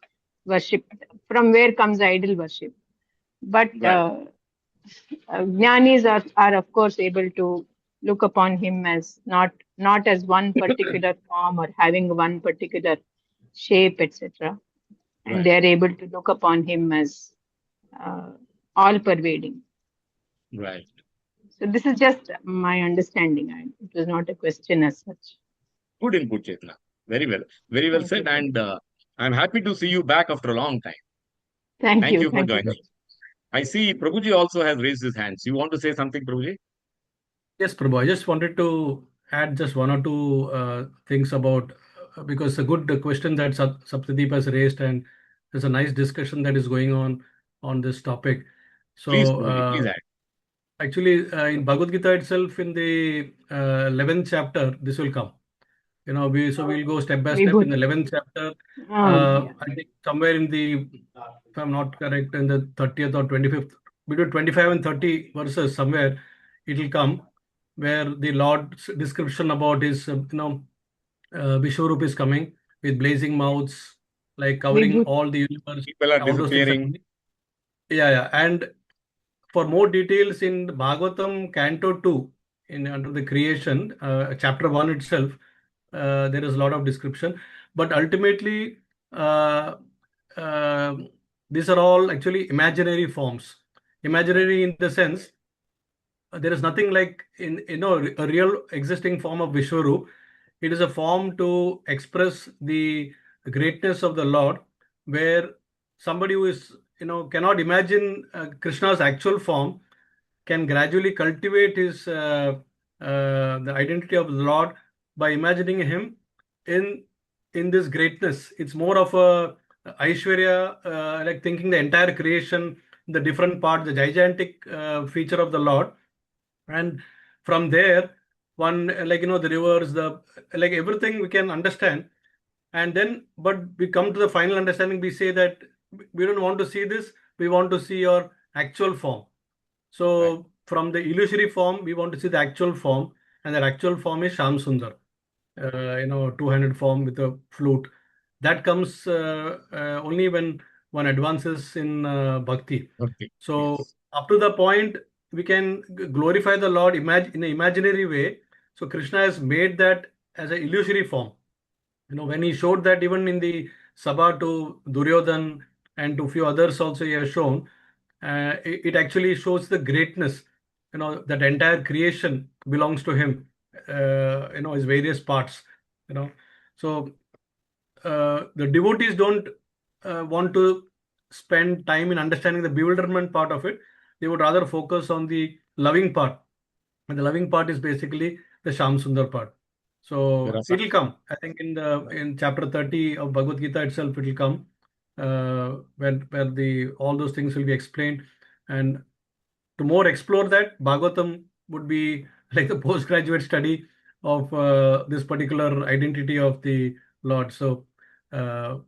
worship. From where comes idol worship? But jnanis are of course able to look upon him as not as one particular form or having one particular shape, etc. And they are able to look upon him as all pervading. Right. So this is just my understanding. It was not a question as such. Good input, Chetna. Very well. Very well said. And I'm happy to see you back after a long time. Thank you for joining. I see Prabhuji also has raised his hands. You want to say something, Prabhuji? Yes, Prabhu. I just wanted to add just one or two things about, because a good question that Saptadeep has raised, and there's a nice discussion that is going on this topic. So, please, Prabhuji, please add. Actually, in Bhagavad Gita itself, in the 11th chapter, this will come. We'll go step by step. In the 11th chapter, I think somewhere in the, if I'm not correct, in the 30th or 25th, between 25 and 30 verses, somewhere it will come, where the Lord's description about his, Vishwarup is coming with blazing mouths, like covering all the universe. People are disappearing. Yeah. And for more details in Bhagavatam Canto 2, under the creation, chapter 1 itself, there is a lot of description. But ultimately, these are all actually imaginary forms. Imaginary in the sense there is nothing like in a real existing form of Vishwarup. It is a form to express the greatness of the Lord, where somebody who is cannot imagine Krishna's actual form can gradually cultivate his the identity of the Lord by imagining him in this greatness. It's more of a Aishwarya, like thinking the entire creation, the different part, the gigantic feature of the Lord, and from there, one like the rivers, the like everything we can understand, and then but we come to the final understanding. We say that we don't want to see this; we want to see your actual form. So from the illusory form, we want to see the actual form, and that actual form is Sham Sundar, two-handed form with a flute. That comes only when one advances in bhakti. Okay. So Yes. up to the point, we can glorify the Lord in an imaginary way. So Krishna has made that as an illusory form. When he showed that even in the Sabha to Duryodhan and to few others also he has shown, it actually shows the greatness, that entire creation belongs to him, his various parts, So the devotees don't want to spend time in understanding the bewilderment part of it. They would rather focus on the loving part. And the loving part is basically the Sham Sundar part. So Rasa. it'll come. I think in chapter 30 of Bhagavad Gita itself, it will come where the all those things will be explained. And to more explore that, Bhagavatam would be like the postgraduate study of this particular identity of the Lord. So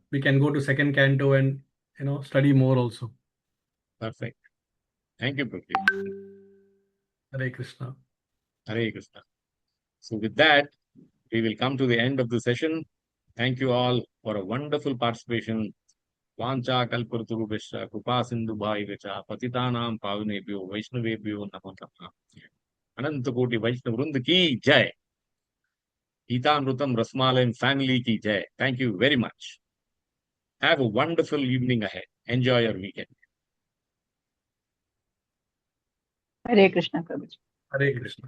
we can go to second canto and study more also. Perfect. Thank you, Prabhu. Hare Krishna. Hare Krishna. So with that, we will come to the end of the session. Thank you all for a wonderful participation. Vancha kalpurturubhishya krupa sindhu bhaivacha patitanam pavunebhyo vaishnavebhyo namo namaha. Ananta Koti Vaishnav Vrund ki jai. Geetamrutam Rasmalan family ki jai. Thank you very much. Have a wonderful evening ahead. Enjoy your weekend. Hare Krishna, Prabhuji. Hare Krishna.